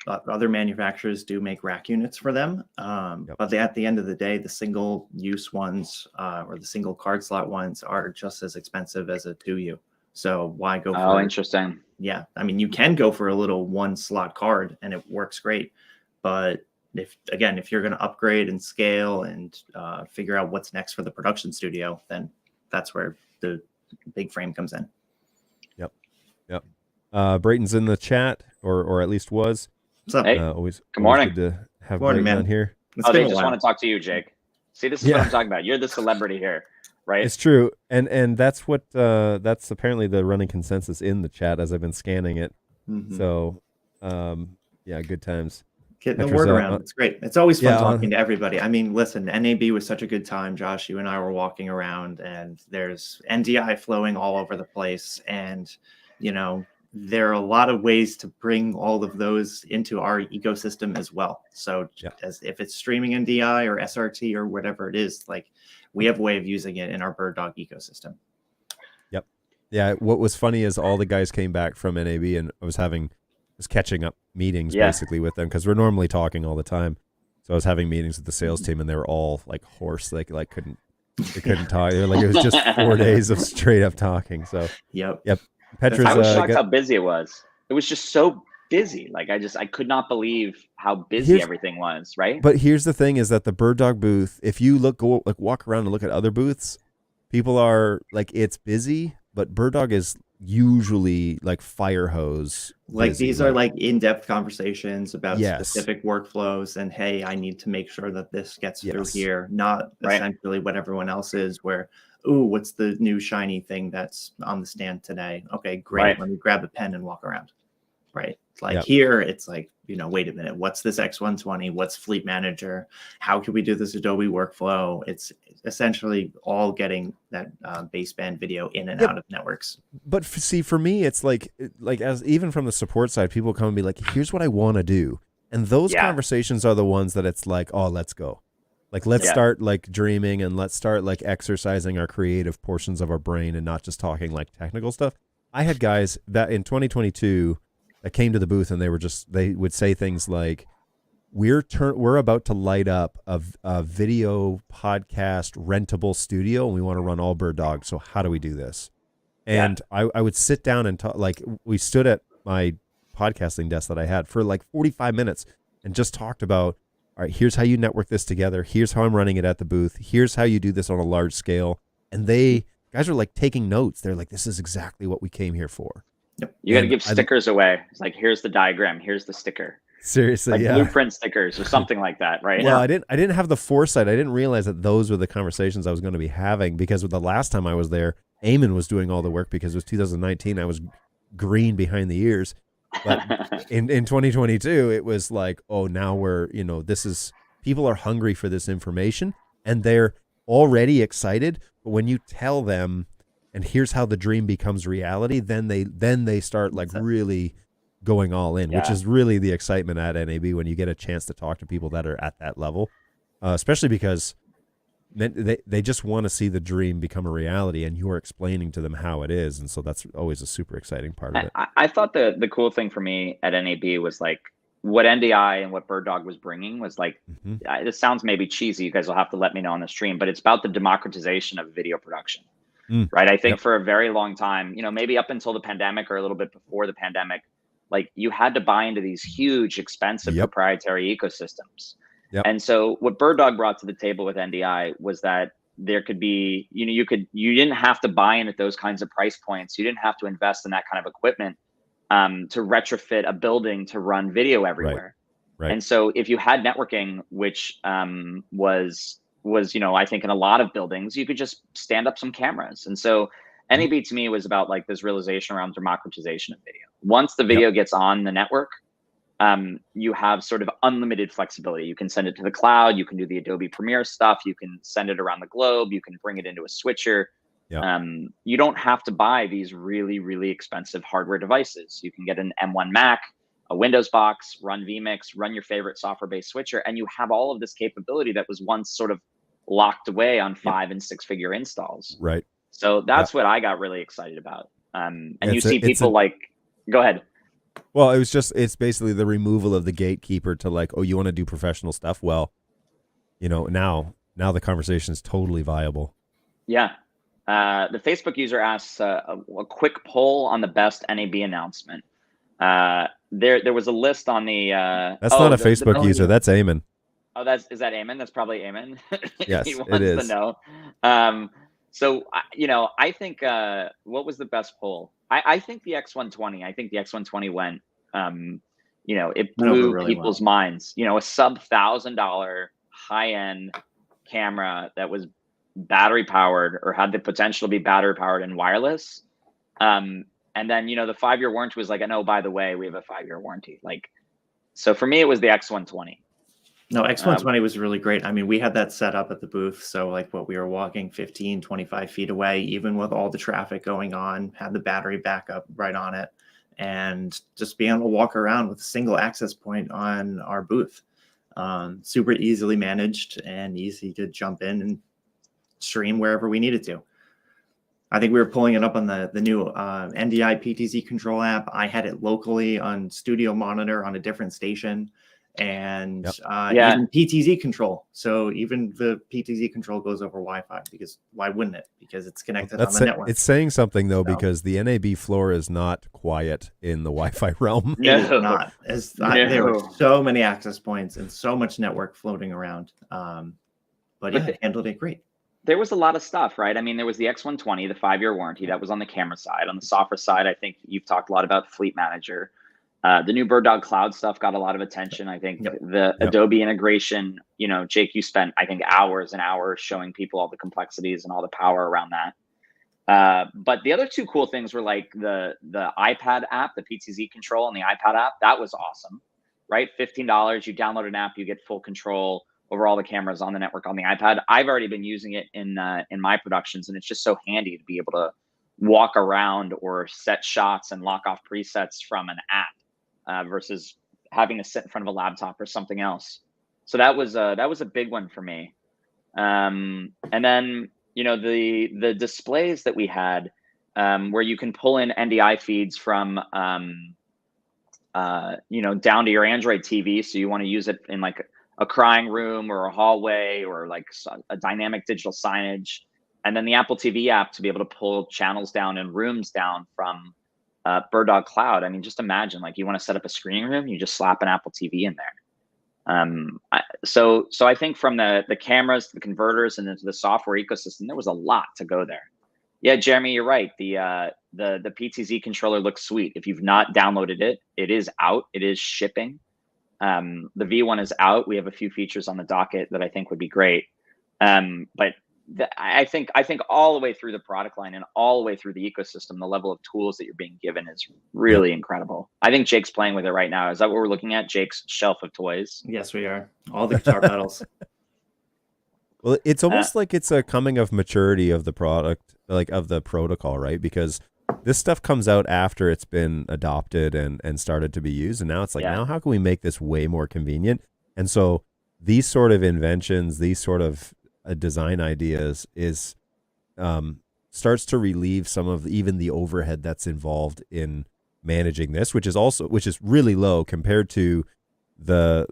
Other manufacturers do make rack units for them. But at the end of the day, the single use ones or the single card slot ones are just as expensive as a 2U. So why go for? Oh, interesting. Yeah. I mean, you can go for a little 1 slot card and it works great. But if you're going to upgrade and scale and figure out what's next for the production studio, then that's where the big frame comes in. Brayton's in the chat, or at least was. What's up? Hey, always good morning. Good to have Morning, Brayton man. on here. They just want to talk to you, Jake. See, this is what I'm talking about. You're the celebrity here, right? It's true, and that's what that's apparently the running consensus in the chat as I've been scanning it. So, yeah, good times. Getting the word around. It's great. It's always fun talking to everybody. I mean, listen, NAB was such a good time. Josh, you and I were walking around, and there's NDI flowing all over the place, and you know, there are a lot of ways to bring all of those into our ecosystem as well. So as if it's streaming NDI or SRT or whatever it is, like we have a way of using it in our BirdDog ecosystem. Yep. Yeah. What was funny is all the guys came back from NAB, and I was catching up meetings basically with them, because we're normally talking all the time. So I was having meetings with the sales team, and they were all like hoarse. They couldn't talk. They're like, it was just 4 days of straight up talking. So Yep. Petra's, I was shocked how busy it was. It was just so busy. Like I could not believe how busy everything was, right? But here's the thing is that the BirdDog booth, if you walk around and look at other booths, people are like, it's busy, but BirdDog is usually like fire hose. Like these are like in-depth conversations about specific workflows, and hey, I need to make sure that this gets through here, not essentially what everyone else is, where ooh, what's the new shiny thing that's on the stand today? Okay, great. Let me grab a pen and walk around. Right. Like here, it's like, you know, wait a minute. What's this X120? What's Fleet Manager? How can we do this Adobe workflow? It's essentially all getting that baseband video in and out of networks. But see, for me, it's like as even from the support side, people come and be like, here's what I want to do. And those conversations are the ones that it's like, oh, let's go. Like, let's start like dreaming, and let's start like exercising our creative portions of our brain and not just talking like technical stuff. I had guys that in 2022 that came to the booth, and they would say things like, we're about to light up a video podcast rentable studio, and we want to run all BirdDog. So how do we do this? And I would sit down and talk. Like, we stood at my podcasting desk that I had for like 45 minutes and just talked about, all right, here's how you network this together. Here's how I'm running it at the booth. Here's how you do this on a large scale. And guys are like taking notes. They're like, this is exactly what we came here for. Yep. You got to give stickers away. It's like, here's the diagram. Here's the sticker. Seriously, like blueprint stickers or something like that, right? Well, I didn't have the foresight. I didn't realize that those were the conversations I was going to be having, because with the last time I was there, Eamon was doing all the work, because it was 2019. I was green behind the ears. But in 2022, it was like, oh, now we're, people are hungry for this information and they're already excited. But when you tell them, and here's how the dream becomes reality, then they start like really going all in, which is really the excitement at NAB when you get a chance to talk to people that are at that level, especially because they just want to see the dream become a reality, and you're explaining to them how it is. And so that's always a super exciting part of it. I thought the cool thing for me at NAB was like what NDI and what BirdDog was bringing was like, this sounds maybe cheesy. You guys will have to let me know on the stream, but it's about the democratization of video production, right? I think for a very long time, maybe up until the pandemic or a little bit before the pandemic, like you had to buy into these huge, expensive proprietary ecosystems. And so what BirdDog brought to the table with NDI was that there could be, you didn't have to buy in at those kinds of price points. You didn't have to invest in that kind of equipment to retrofit a building to run video everywhere. Right. And so if you had networking, which was, I think in a lot of buildings, you could just stand up some cameras. And so NAB to me was about like this realization around democratization of video. Once the video gets on the network, you have sort of unlimited flexibility. You can send it to the cloud. You can do the Adobe Premiere stuff. You can send it around the globe. You can bring it into a switcher. You don't have to buy these really, really expensive hardware devices. You can get an M1 Mac, a Windows box, run vMix, run your favorite software-based switcher, and you have all of this capability that was once sort of locked away on 5- and 6-figure installs. Right. So that's what I got really excited about. And you see people like, go ahead. Well, it's basically the removal of the gatekeeper to like, oh, you want to do professional stuff? Well, now the conversation is totally viable. Yeah. The Facebook user asks a quick poll on the best NAB announcement. There was a list on the. That's not a Facebook user. That's Eamon. Oh, is that Eamon? That's probably Eamon. Yes, he wants it is. to know. So I think what was the best poll? I think the X120. I think the X120 went. It blew really people's minds. A sub $1,000 high-end camera that was battery powered or had the potential to be battery powered and wireless. And then, the 5-year warranty was like, oh, by the way, we have a 5-year warranty. Like, so for me, it was the X120. No, X120 was really great. I mean, we had that set up at the booth. So like we were walking 15, 25 feet away, even with all the traffic going on, had the battery backup right on it, and just being able to walk around with a single access point on our booth. Super easily managed and easy to jump in and stream wherever we needed to. I think we were pulling it up on the new NDI PTZ control app. I had it locally on Studio Monitor on a different station, and even PTZ control. So even the PTZ control goes over Wi-Fi, because why wouldn't it? Because it's connected on the network. It's saying something though, because the NAB floor is not quiet in the Wi-Fi realm. It is not. There were so many access points and so much network floating around. But it handled it great. There was a lot of stuff, right? I mean, there was the X120, the 5-year warranty. That was on the camera side. On the software side, I think you've talked a lot about Fleet Manager. The new BirdDog Cloud stuff got a lot of attention. I think the Adobe integration, Jake, you spent, I think, hours and hours showing people all the complexities and all the power around that. But the other two cool things were like the iPad app, the PTZ control and the iPad app. That was awesome, right? $15, you download an app, you get full control over all the cameras on the network on the iPad. I've already been using it in my productions, and it's just so handy to be able to walk around or set shots and lock off presets from an app versus having to sit in front of a laptop or something else. So that was a big one for me. And then the displays that we had where you can pull in NDI feeds from down to your Android TV, so you want to use it in like a crying room or a hallway or like a dynamic digital signage, and then the Apple TV app to be able to pull channels down and rooms down from BirdDog Cloud. I mean, just imagine, like, you want to set up a screening room, you just slap an Apple TV in there. So I think from the cameras, the converters, and into the software ecosystem, there was a lot to go there. Yeah, Jeremy, you're right. The PTZ controller looks sweet. If you've not downloaded it, it is out. It is shipping. The V1 is out. We have a few features on the docket that I think would be great. But I think all the way through the product line and all the way through the ecosystem, the level of tools that you're being given is really incredible. I think Jake's playing with it right now. Is that what we're looking at? Jake's shelf of toys? Yes, we are. All the guitar pedals. Well, it's almost like it's a coming of maturity of the product, like of the protocol, right? Because this stuff comes out after it's been adopted and started to be used. And now it's like, now how can we make this way more convenient? And so these sort of inventions, these sort of design ideas is starts to relieve some of even the overhead that's involved in managing this, which is really low compared to the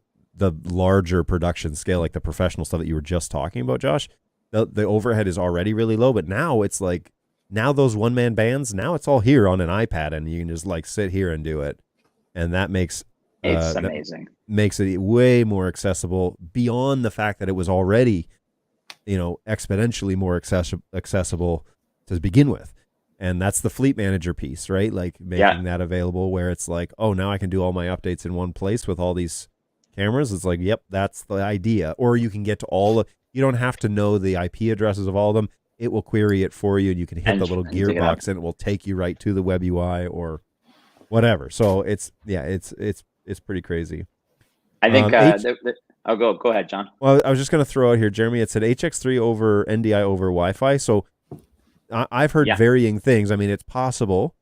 larger production scale, like the professional stuff that you were just talking about, Josh. The overhead is already really low, but now it's like, now those one-man bands, now it's all here on an iPad and you can just like sit here and do it. And that makes it's amazing. Makes it way more accessible beyond the fact that it was already, exponentially more accessible to begin with. And that's the fleet manager piece, right? Like making that available where it's like, oh, now I can do all my updates in one place with all these cameras. It's like, yep, that's the idea. Or you can get to you don't have to know the IP addresses of all of them. It will query it for you and you can hit the little gearbox and it will take you right to the web UI or whatever. So it's pretty crazy. I think I'll go ahead, John. Well, I was just going to throw out here, Jeremy, it said HX3 over NDI over Wi-Fi. So I've heard varying things. I mean, it's possible.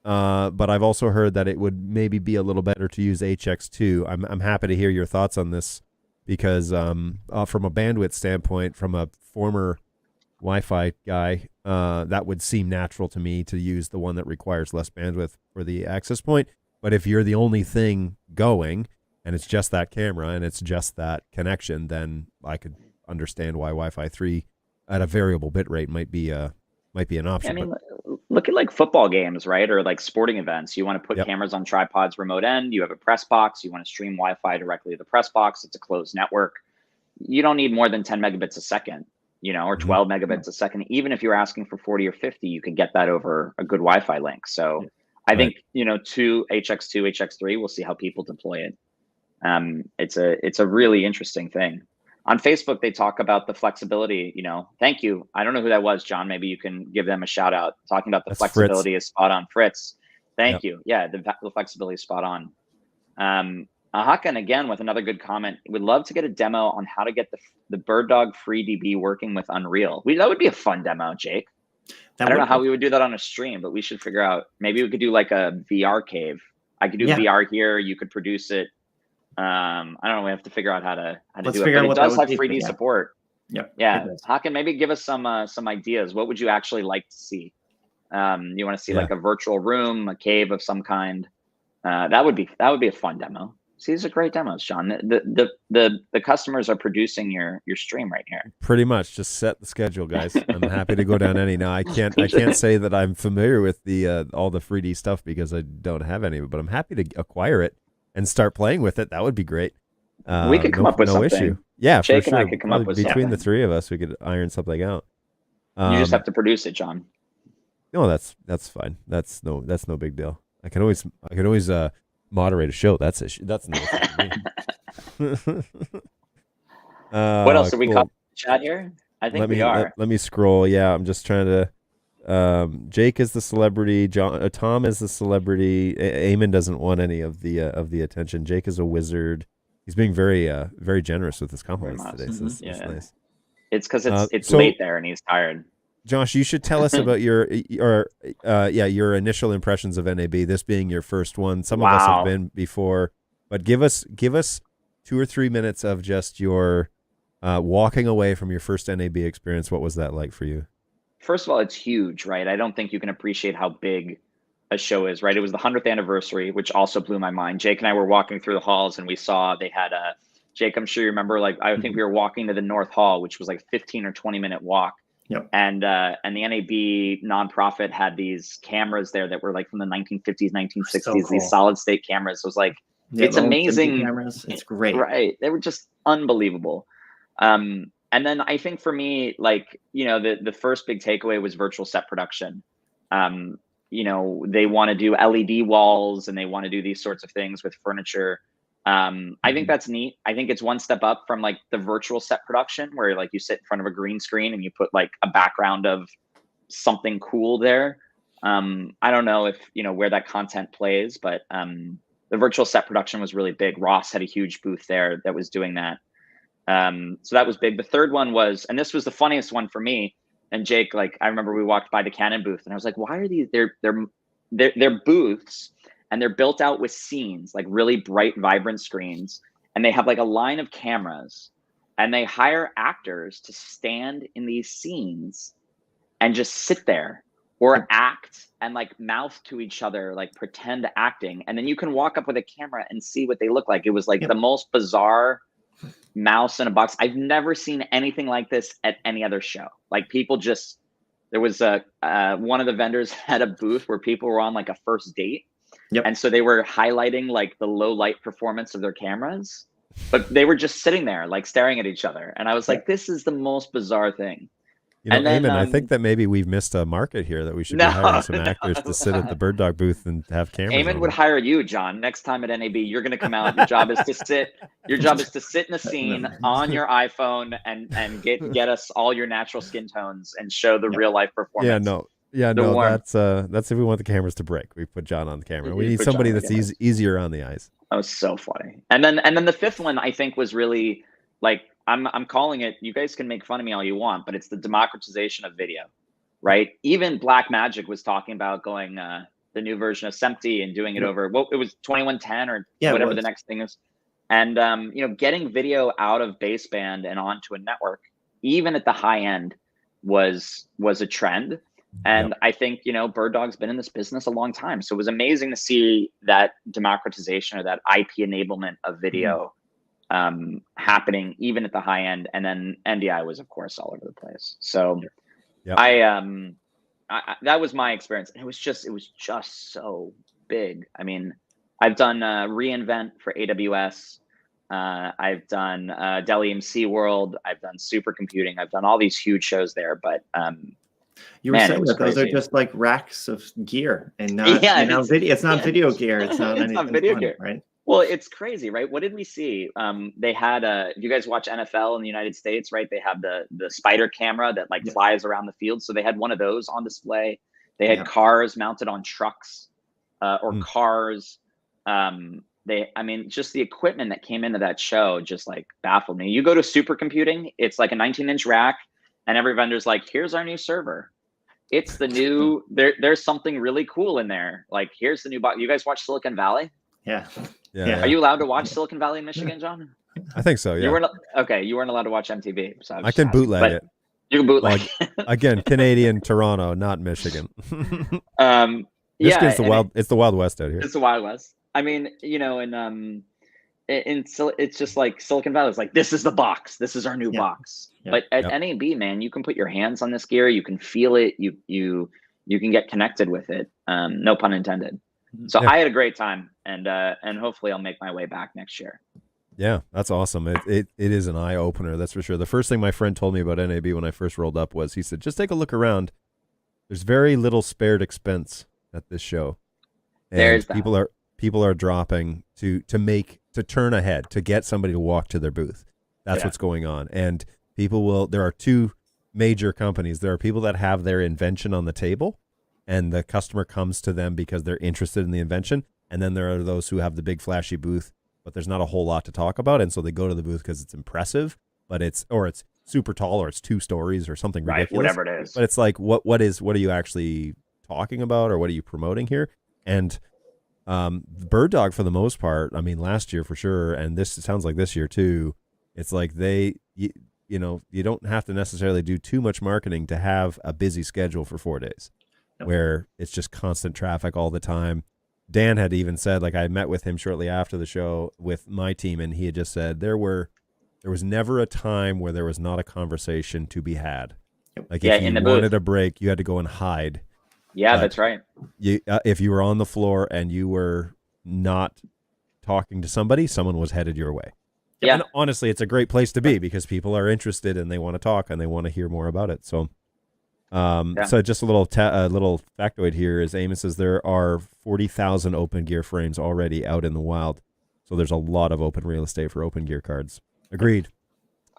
But I've also heard that it would maybe be a little better to use HX2. I'm happy to hear your thoughts on this because from a bandwidth standpoint, from a former Wi-Fi guy, that would seem natural to me to use the one that requires less bandwidth for the access point. But if you're the only thing going and it's just that camera and it's just that connection, then I could understand why Wi-Fi 3 at a variable bit rate might be an option. I mean, look at like football games, right? Or like sporting events. You want to put cameras on tripods, remote end. You have a press box. You want to stream Wi-Fi directly to the press box. It's a closed network. You don't need more than 10 megabits a second, or 12 megabits a second. Even if you're asking for 40 or 50, you could get that over a good Wi-Fi link. So I think, to HX2, HX3, we'll see how people deploy it. It's a really interesting thing. On Facebook, they talk about the flexibility, thank you. I don't know who that was, John. Maybe you can give them a shout out. Talking about the flexibility is spot on. Fritz, thank you. Yeah, the flexibility is spot on. Hakan, again, with another good comment. Would love to get a demo on how to get the BirdDog FreeDB working with Unreal. That would be a fun demo, Jake. I don't know how we would do that on a stream, but we should figure out. Maybe we could do like a VR cave. I could do VR here. You could produce it. I don't know. We have to figure out how to do it. But it does have 3D support. Yeah. Hakan, maybe give us some ideas. What would you actually like to see? You want to see like a virtual room, a cave of some kind? That would be a fun demo. See, these are great demos, John. The customers are producing your stream right here. Pretty much, just set the schedule, guys. I'm happy to go down any. Now I can't say that I'm familiar with the all the 3D stuff because I don't have any, but I'm happy to acquire it and start playing with it. That would be great. We could come up with something. Issue. Yeah, Jake for sure. and I could come up with between something. The three of us, we could iron something out. You just have to produce it, John. No, that's fine. That's no big deal. I can always moderate a show. That's no issue for me. What else are we covering in the chat here? I think we are. Let me scroll. Yeah, I'm just trying to. Jake is the celebrity. Tom is the celebrity. Eamon doesn't want any of the attention. Jake is a wizard. He's being very generous with his compliments today. So this is nice. It's because it's late there and he's tired. Josh, you should tell us about your initial impressions of NAB. This being your first one. Some of us have been before, but give us 2 or 3 minutes of just your walking away from your first NAB experience. What was that like for you? First of all, it's huge, right? I don't think you can appreciate how big a show is, right? It was the 100th anniversary, which also blew my mind. Jake and I were walking through the halls and we saw they had Jake, I'm sure you remember, like, I think we were walking to the North Hall, which was like 15 or 20-minute walk. Yep. And the NAB nonprofit had these cameras there that were like from the 1950s, 1960s, so cool. These solid state cameras. It was like, it's amazing. Cameras. It's great. Right. They were just unbelievable. And then I think for me, like, the first big takeaway was virtual set production. They want to do LED walls and they want to do these sorts of things with furniture. I think that's neat. I think it's one step up from like the virtual set production where like you sit in front of a green screen and you put like a background of something cool there. I don't know if, where that content plays, but the virtual set production was really big. Ross had a huge booth there that was doing that. So that was big. The third one was, and this was the funniest one for me and Jake, like I remember we walked by the Canon booth and I was like, why are these, they're booths and they're built out with scenes, like really bright, vibrant screens. And they have like a line of cameras and they hire actors to stand in these scenes and just sit there or act and like mouth to each other, like pretend acting. And then you can walk up with a camera and see what they look like. It was like the most bizarre mouse in a box. I've never seen anything like this at any other show. Like people just, there was one of the vendors had a booth where people were on like a first date. And so they were highlighting like the low light performance of their cameras, but they were just sitting there like staring at each other. And I was like, this is the most bizarre thing. And then, Eamon, I think that maybe we've missed a market here that we should be hiring some actors to sit at the BirdDog booth and have cameras. Eamon would hire you, John. Next time at NAB, you're going to come out. Your job is to sit. Your job is to sit in a scene on your iPhone and get us all your natural skin tones and show the real life performance. That's if we want the cameras to break. We put John on the camera. We need somebody that's easier on the eyes. That was so funny. And then the fifth one I think was really like, I'm calling it, you guys can make fun of me all you want, but it's the democratization of video, right? Even Black Magic was talking about going the new version of SMPTE and doing it over, it was 2110 or whatever the next thing is. And, getting video out of baseband and onto a network, even at the high end was a trend. And I think, BirdDog's been in this business a long time. So it was amazing to see that democratization or that IP enablement of video happening even at the high end. And then NDI was of course all over the place. So I that was my experience. And it was just so big. I mean, I've done reInvent for AWS. I've done Delhi MC World. I've done Supercomputing. I've done all these huge shows there, but you were saying that those are just like racks of gear and not video. It's not video gear. It's not anything not video fun, gear, right? Well, it's crazy, right? What did we see? They had if you guys watch NFL in the United States, right? They have the spider camera that like flies around the field. So they had one of those on display. They had cars mounted on trucks or cars. Just the equipment that came into that show just like baffled me. You go to Supercomputing, it's like a 19-inch rack, and every vendor's like, "Here's our new server. It's the new. There's something really cool in there. Like, here's the new box." You guys watch Silicon Valley? Yeah. Are you allowed to watch Silicon Valley in Michigan, John? I think so. Yeah. You weren't allowed to watch MTV. So I can bootleg it. You can bootleg. Again, Canadian Toronto, not Michigan. Michigan's it's the Wild West out here. It's the Wild West. I mean, it's just like Silicon Valley is like, this is the box. This is our new box. Yeah. But at NAB, man, you can put your hands on this gear. You can feel it. You can get connected with it. No pun intended. So I had a great time, and hopefully I'll make my way back next year. Yeah, that's awesome. It is an eye opener, that's for sure. The first thing my friend told me about NAB when I first rolled up was, he said, just take a look around. There's very little spared expense at this show. And there's that. People are dropping to turn ahead, to get somebody to walk to their booth. That's what's going on. And there are two major companies. There are people that have their invention on the table, and the customer comes to them because they're interested in the invention. And then there are those who have the big flashy booth, but there's not a whole lot to talk about. And so they go to the booth because it's impressive, but it's super tall, or it's 2 stories or something ridiculous. Whatever it is. But it's like, what are you actually talking about, or what are you promoting here? And BirdDog, for the most part, I mean, last year for sure, and it sounds like this year too, it's like you don't have to necessarily do too much marketing to have a busy schedule for 4 days. Where it's just constant traffic all the time. Dan had even said, like, I met with him shortly after the show with my team, and he had just said there was never a time where there was not a conversation to be had. Like, if you wanted a break, you had to go and hide. Yeah, that's right. If you were on the floor and you were not talking to somebody, someone was headed your way. Yeah. And honestly, it's a great place to be because people are interested and they want to talk and they want to hear more about it. So, so just a little factoid here is Eamon says there are 40,000 open gear frames already out in the wild. So there's a lot of open real estate for open gear cards. Agreed.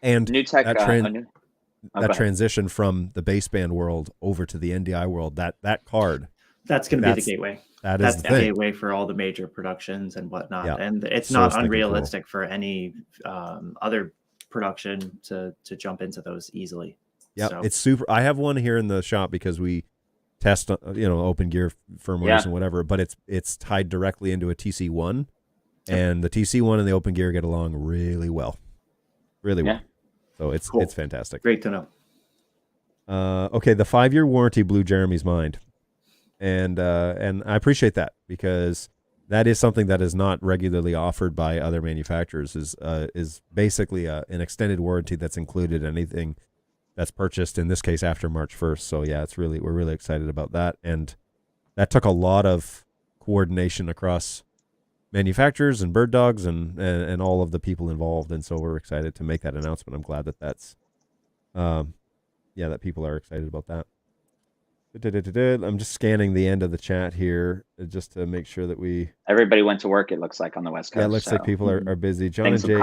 And New tech. that transition from the baseband world over to the NDI world, that card. That's going to be the gateway. That's the gateway for all the major productions and whatnot. Yeah. And it's not unrealistic for any other production to jump into those easily. Yeah, so. It's super. I have one here in the shop because we test, open gear firmwares and whatever, but it's tied directly into a TC1, and the TC1 and the open gear get along really well. Really well. So it's fantastic. Great to know. Okay, the 5-year warranty blew Jeremy's mind. And I appreciate that, because that is something that is not regularly offered by other manufacturers, is basically an extended warranty that's included in anything that's purchased, in this case after March 1st. So yeah, we're really excited about that. And that took a lot of coordination across manufacturers and bird dogs and all of the people involved. And so we're excited to make that announcement. I'm glad that's that people are excited about that. I'm just scanning the end of the chat here just to make sure that everybody went to work, it looks like, on the West Coast. Yeah, it looks like people are busy. John and Jake,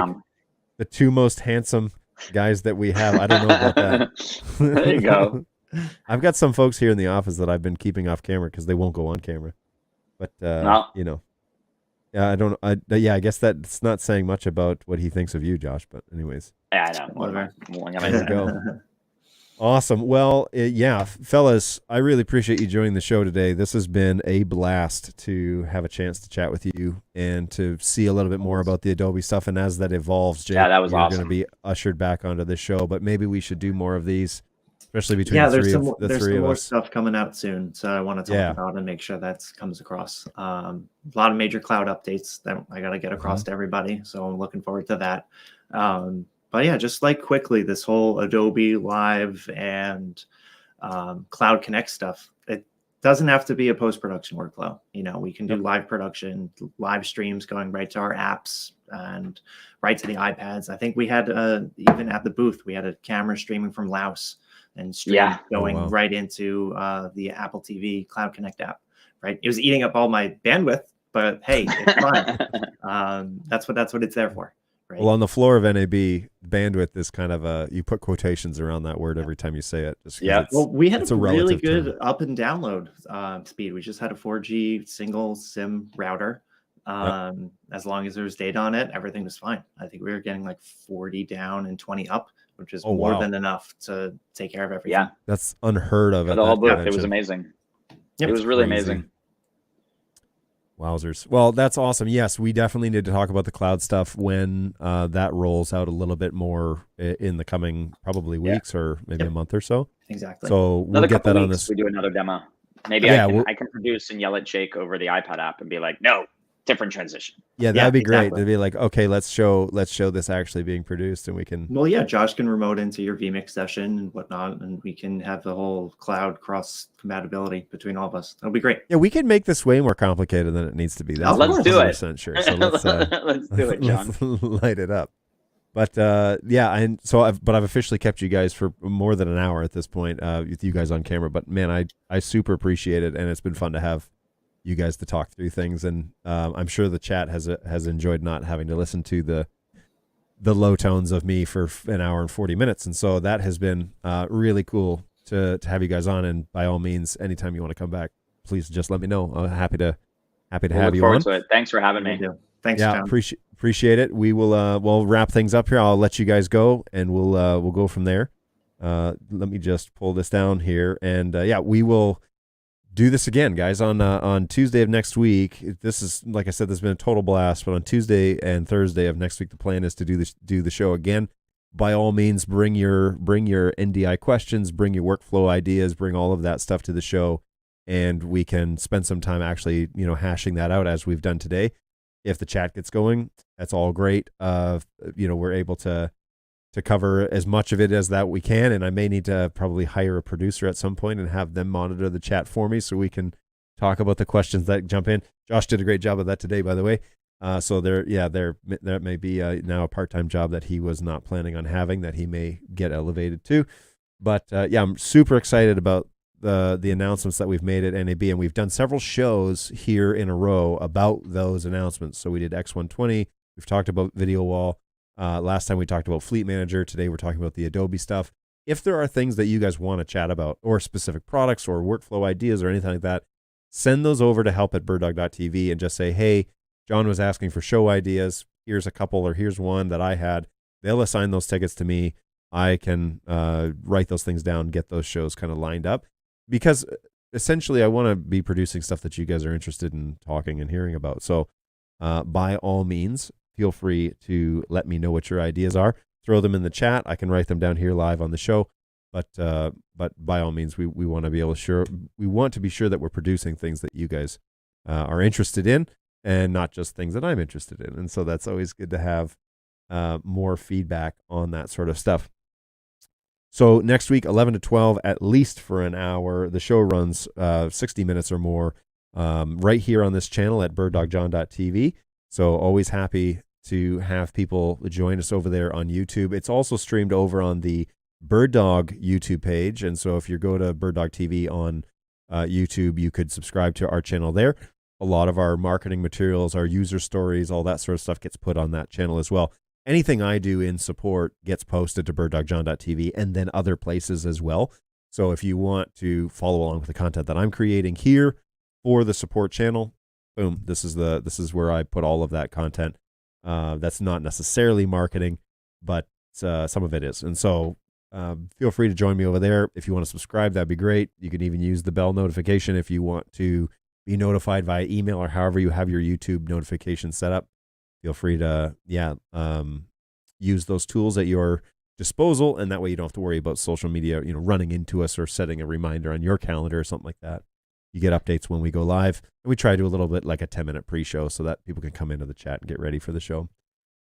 the two most handsome guys that we have. I don't know about that. There you go. I've got some folks here in the office that I've been keeping off camera because they won't go on camera. But I guess that's not saying much about what he thinks of you, Josh. But anyways. Yeah, I know. Whatever. There you go. Awesome. Well, fellas, I really appreciate you joining the show today. This has been a blast to have a chance to chat with you and to see a little bit more about the Adobe stuff. And as that evolves, Jake, that was awesome. You're going to be ushered back onto the show, but maybe we should do more of these, especially between the three of us. There's some more stuff coming out soon, so I want to talk about and make sure that comes across. A lot of major cloud updates that I got to get across to everybody, so I'm looking forward to that. But yeah, just like quickly, this whole Adobe Live and Cloud Connect stuff, it doesn't have to be a post-production workflow. We can do live production, live streams going right to our apps and right to the iPads. I think we had, even at the booth, we had a camera streaming from Laos and going right into the Apple TV Cloud Connect app, right? It was eating up all my bandwidth, but hey, it's fine. That's what it's there for. Right. Well, on the floor of NAB, bandwidth is kind of you put quotations around that word every time you say it. Well, we had a really good up and download speed. We just had a 4G single SIM router. As long as there was data on it, everything was fine. I think we were getting like 40 down and 20 up, which is more than enough to take care of everything. Yeah, that's unheard of. For the whole booth, it was amazing. It was really amazing. Wowzers. Well, that's awesome. Yes, we definitely need to talk about the cloud stuff when that rolls out a little bit more in the coming probably weeks or maybe a month or so. Exactly. So we'll get that on this. We do another demo. Maybe I can produce and yell at Jake over the iPad app and be like, no, different transition. Yeah, that'd be great. To be like, okay, let's show this actually being produced, and we can. Well, yeah, Josh can remote into your vMix session and whatnot, and we can have the whole cloud cross compatibility between all of us. That'll be great. Yeah, we can make this way more complicated than it needs to be. That's let's do it. Sure. So let's do it, John. Let's light it up. But I've officially kept you guys for more than an hour at this point with you guys on camera. But man, I super appreciate it, and it's been fun to have you guys to talk through things, and I'm sure the chat has enjoyed not having to listen to the low tones of me for an hour and 40 minutes, and so that has been really cool to have you guys on. And by all means, anytime you want to come back, please just let me know. I'm happy to have you on. To it. Thanks for having me. Thanks. Yeah, John. Appreciate it. We will we'll wrap things up here. I'll let you guys go, and we'll go from there. Let me just pull this down here, and we will do this again, guys, on Tuesday of next week. This is, like I said, this has been a total blast, but on Tuesday and Thursday of next week, the plan is to do the show again. By all means, bring your NDI questions, bring your workflow ideas, bring all of that stuff to the show, and we can spend some time actually, hashing that out as we've done today. If the chat gets going, that's all great. We're able to cover as much of it as that we can, and I may need to probably hire a producer at some point and have them monitor the chat for me so we can talk about the questions that jump in. Josh did a great job of that today, by the way. So there may be now a part-time job that he was not planning on having that he may get elevated to. But I'm super excited about the announcements that we've made at NAB, and we've done several shows here in a row about those announcements. So we did X120, We've talked about Video Wall. Last time we talked about Fleet Manager. Today we're talking about the Adobe stuff. If there are things that you guys want to chat about, or specific products or workflow ideas or anything like that, send those over to help@birddog.tv and just say, hey, John was asking for show ideas. Here's a couple, or here's one that I had. They'll assign those tickets to me. I can write those things down, get those shows kind of lined up, because essentially I want to be producing stuff that you guys are interested in talking and hearing about. So by all means, feel free to let me know what your ideas are. Throw them in the chat. I can write them down here live on the show. But by all means, we want to be able to we want to be sure that we're producing things that you guys are interested in, and not just things that I'm interested in. And so that's always good to have more feedback on that sort of stuff. So next week, 11 to 12, at least for an hour. The show runs 60 minutes or more right here on this channel at birddogjohn.tv. So always happy to have people join us over there on YouTube. It's also streamed over on the BirdDog YouTube page. And so if you go to BirdDog TV on YouTube, you could subscribe to our channel there. A lot of our marketing materials, our user stories, all that sort of stuff gets put on that channel as well. Anything I do in support gets posted to birddogjohn.tv and then other places as well. So if you want to follow along with the content that I'm creating here for the support channel, boom, this is where I put all of that content. That's not necessarily marketing, but some of it is. And so feel free to join me over there. If you want to subscribe, that'd be great. You can even use the bell notification if you want to be notified via email, or however you have your YouTube notification set up. Feel free to, use those tools at your disposal, and that way you don't have to worry about social media, running into us or setting a reminder on your calendar or something like that. You get updates when we go live, and we try to do a little bit like a 10-minute pre-show so that people can come into the chat and get ready for the show.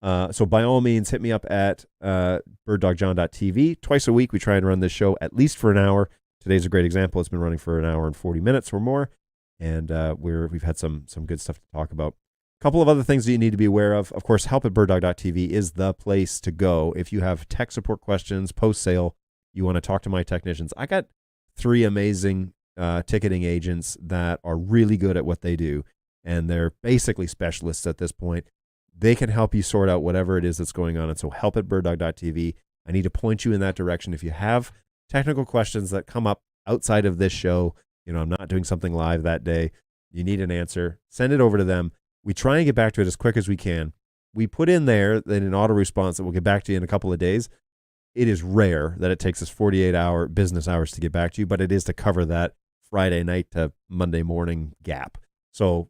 So by all means, hit me up at birddogjohn.tv. Twice a week, we try and run this show at least for an hour. Today's a great example. It's been running for an hour and 40 minutes or more, and we've had some good stuff to talk about. A couple of other things that you need to be aware of. Of course, help@birddog.tv is the place to go. If you have tech support questions, post-sale, you want to talk to my technicians. I got 3 amazing ticketing agents that are really good at what they do, and they're basically specialists at this point. They can help you sort out whatever it is that's going on. And so help@birddog.tv. I need to point you in that direction. If you have technical questions that come up outside of this show, I'm not doing something live that day, you need an answer, send it over to them. We try and get back to it as quick as we can. We put in there that an auto response that we'll get back to you in a couple of days. It is rare that it takes us 48-hour business hours to get back to you, but it is to cover that Friday night to Monday morning gap. So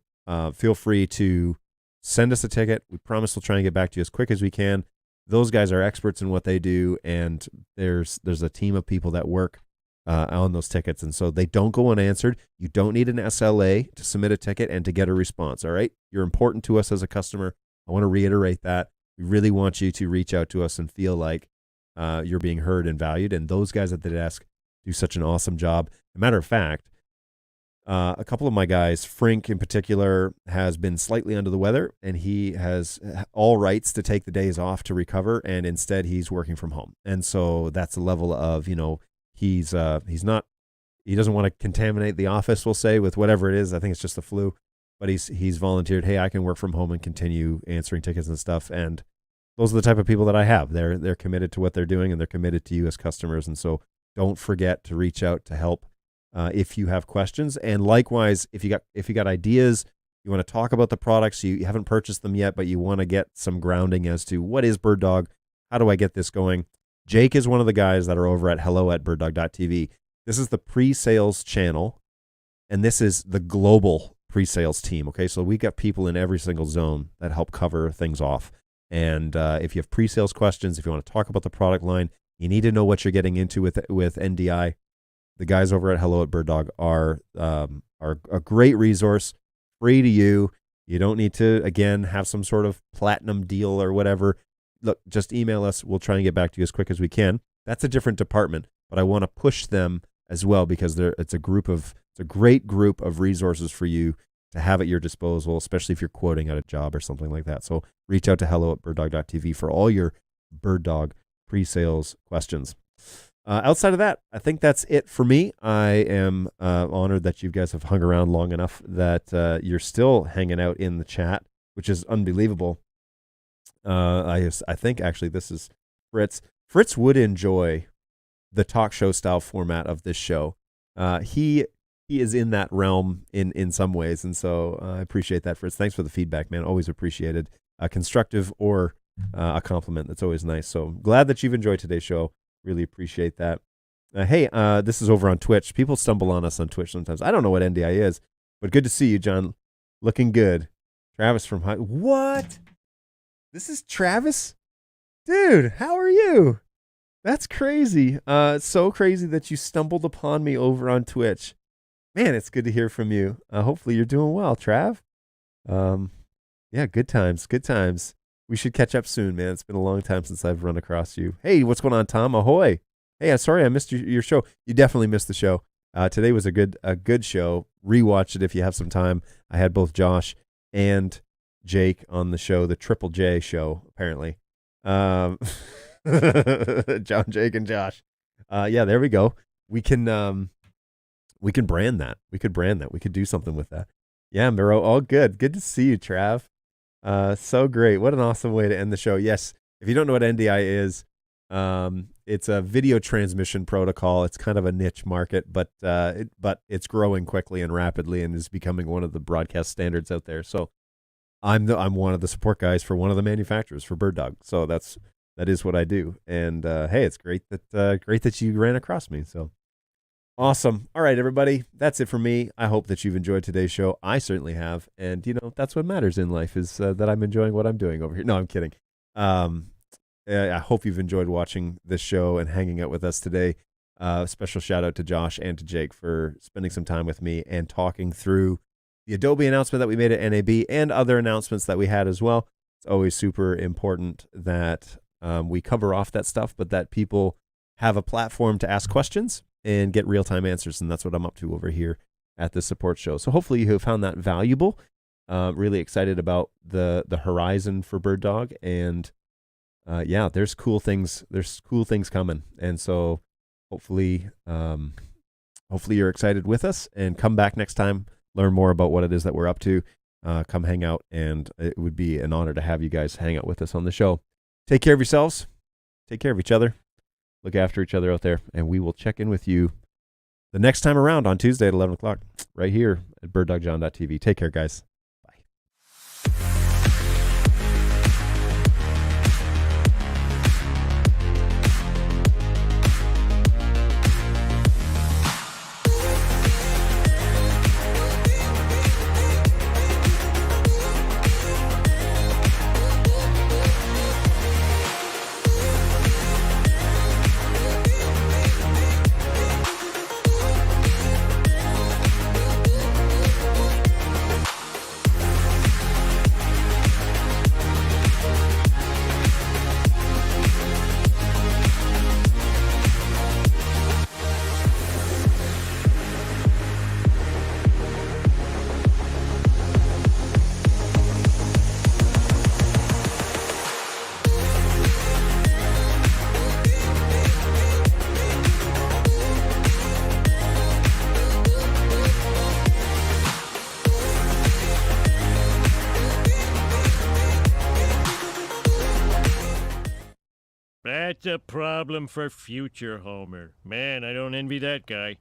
feel free to send us a ticket. We promise we'll try and get back to you as quick as we can. Those guys are experts in what they do, and there's a team of people that work on those tickets, and so they don't go unanswered. You don't need an SLA to submit a ticket and to get a response, all right? You're important to us as a customer. I want to reiterate that. We really want you to reach out to us and feel like you're being heard and valued, and those guys at the desk do such an awesome job. As a matter of fact, a couple of my guys, Frink in particular, has been slightly under the weather, and he has all rights to take the days off to recover, and instead he's working from home. And so that's a level of, he doesn't want to contaminate the office, we'll say, with whatever it is. I think it's just the flu, but he's volunteered, hey, I can work from home and continue answering tickets and stuff. And those are the type of people that I have. They're committed to what they're doing, and they're committed to you as customers. And so don't forget to reach out to help if you have questions. And likewise, if you got ideas, you want to talk about the products, you haven't purchased them yet, but you want to get some grounding as to what is BirdDog, how do I get this going? Jake is one of the guys that are over at hello@birddog.tv. This is the pre-sales channel, and this is the global pre-sales team, okay? So we got people in every single zone that help cover things off. And if you have pre-sales questions, if you want to talk about the product line, you need to know what you're getting into with NDI, the guys over at hello@BirdDog are a great resource, free to you. You don't need to, again, have some sort of platinum deal or whatever. Look, just email us. We'll try and get back to you as quick as we can. That's a different department, but I want to push them as well because it's a great group of resources for you to have at your disposal, especially if you're quoting at a job or something like that. So reach out to hello@birddog.tv for all your BirdDog pre-sales questions. Outside of that, I think that's it for me. I am honored that you guys have hung around long enough that you're still hanging out in the chat, which is unbelievable. I think actually this is Fritz. Fritz would enjoy the talk show style format of this show. He is in that realm in some ways, and so I appreciate that, Fritz. Thanks for the feedback, man. Always appreciated. Constructive or a compliment. That's always nice. So glad that you've enjoyed today's show. Really appreciate that. Hey, this is over on Twitch. People stumble on us on Twitch sometimes. I don't know what NDI is, but good to see you, John. Looking good. Travis from High. What? This is Travis? Dude, how are you? That's crazy. It's so crazy that you stumbled upon me over on Twitch. Man, it's good to hear from you. Hopefully you're doing well, Trav. Yeah, good times, good times. We should catch up soon, man. It's been a long time since I've run across you. Hey, what's going on, Tom? Ahoy. Hey, I'm sorry I missed your show. You definitely missed the show. Today was a good show. Rewatch it if you have some time. I had both Josh and Jake on the show, the Triple J show, apparently. John, Jake, and Josh. Yeah, there we go. We can brand that. We could brand that. We could do something with that. Yeah, Miro, all good. Good to see you, Trav. So great. What an awesome way to end the show. Yes, if you don't know what NDI is, it's a video transmission protocol. It's kind of a niche market, but it's growing quickly and rapidly and is becoming one of the broadcast standards out there. So I'm one of the support guys for one of the manufacturers for BirdDog. So that is what I do. And hey, it's great that you ran across me. So awesome. All right, everybody. That's it for me. I hope that you've enjoyed today's show. I certainly have. And that's what matters in life is that I'm enjoying what I'm doing over here. No, I'm kidding. I hope you've enjoyed watching this show and hanging out with us today. Special shout out to Josh and to Jake for spending some time with me and talking through the Adobe announcement that we made at NAB and other announcements that we had as well. It's always super important that we cover off that stuff, but that people have a platform to ask questions and get real-time answers, and that's what I'm up to over here at the support show. So hopefully you have found that valuable. Really excited about the horizon for BirdDog, and yeah, there's cool things coming, and so hopefully you're excited with us, and come back next time, learn more about what it is that we're up to. Come hang out, and it would be an honor to have you guys hang out with us on the show. Take care of yourselves, take care of each other, look after each other out there, and we will check in with you the next time around on Tuesday at 11 o'clock right here at birddogjohn.tv. Take care, guys. That's a problem for future Homer. Man, I don't envy that guy.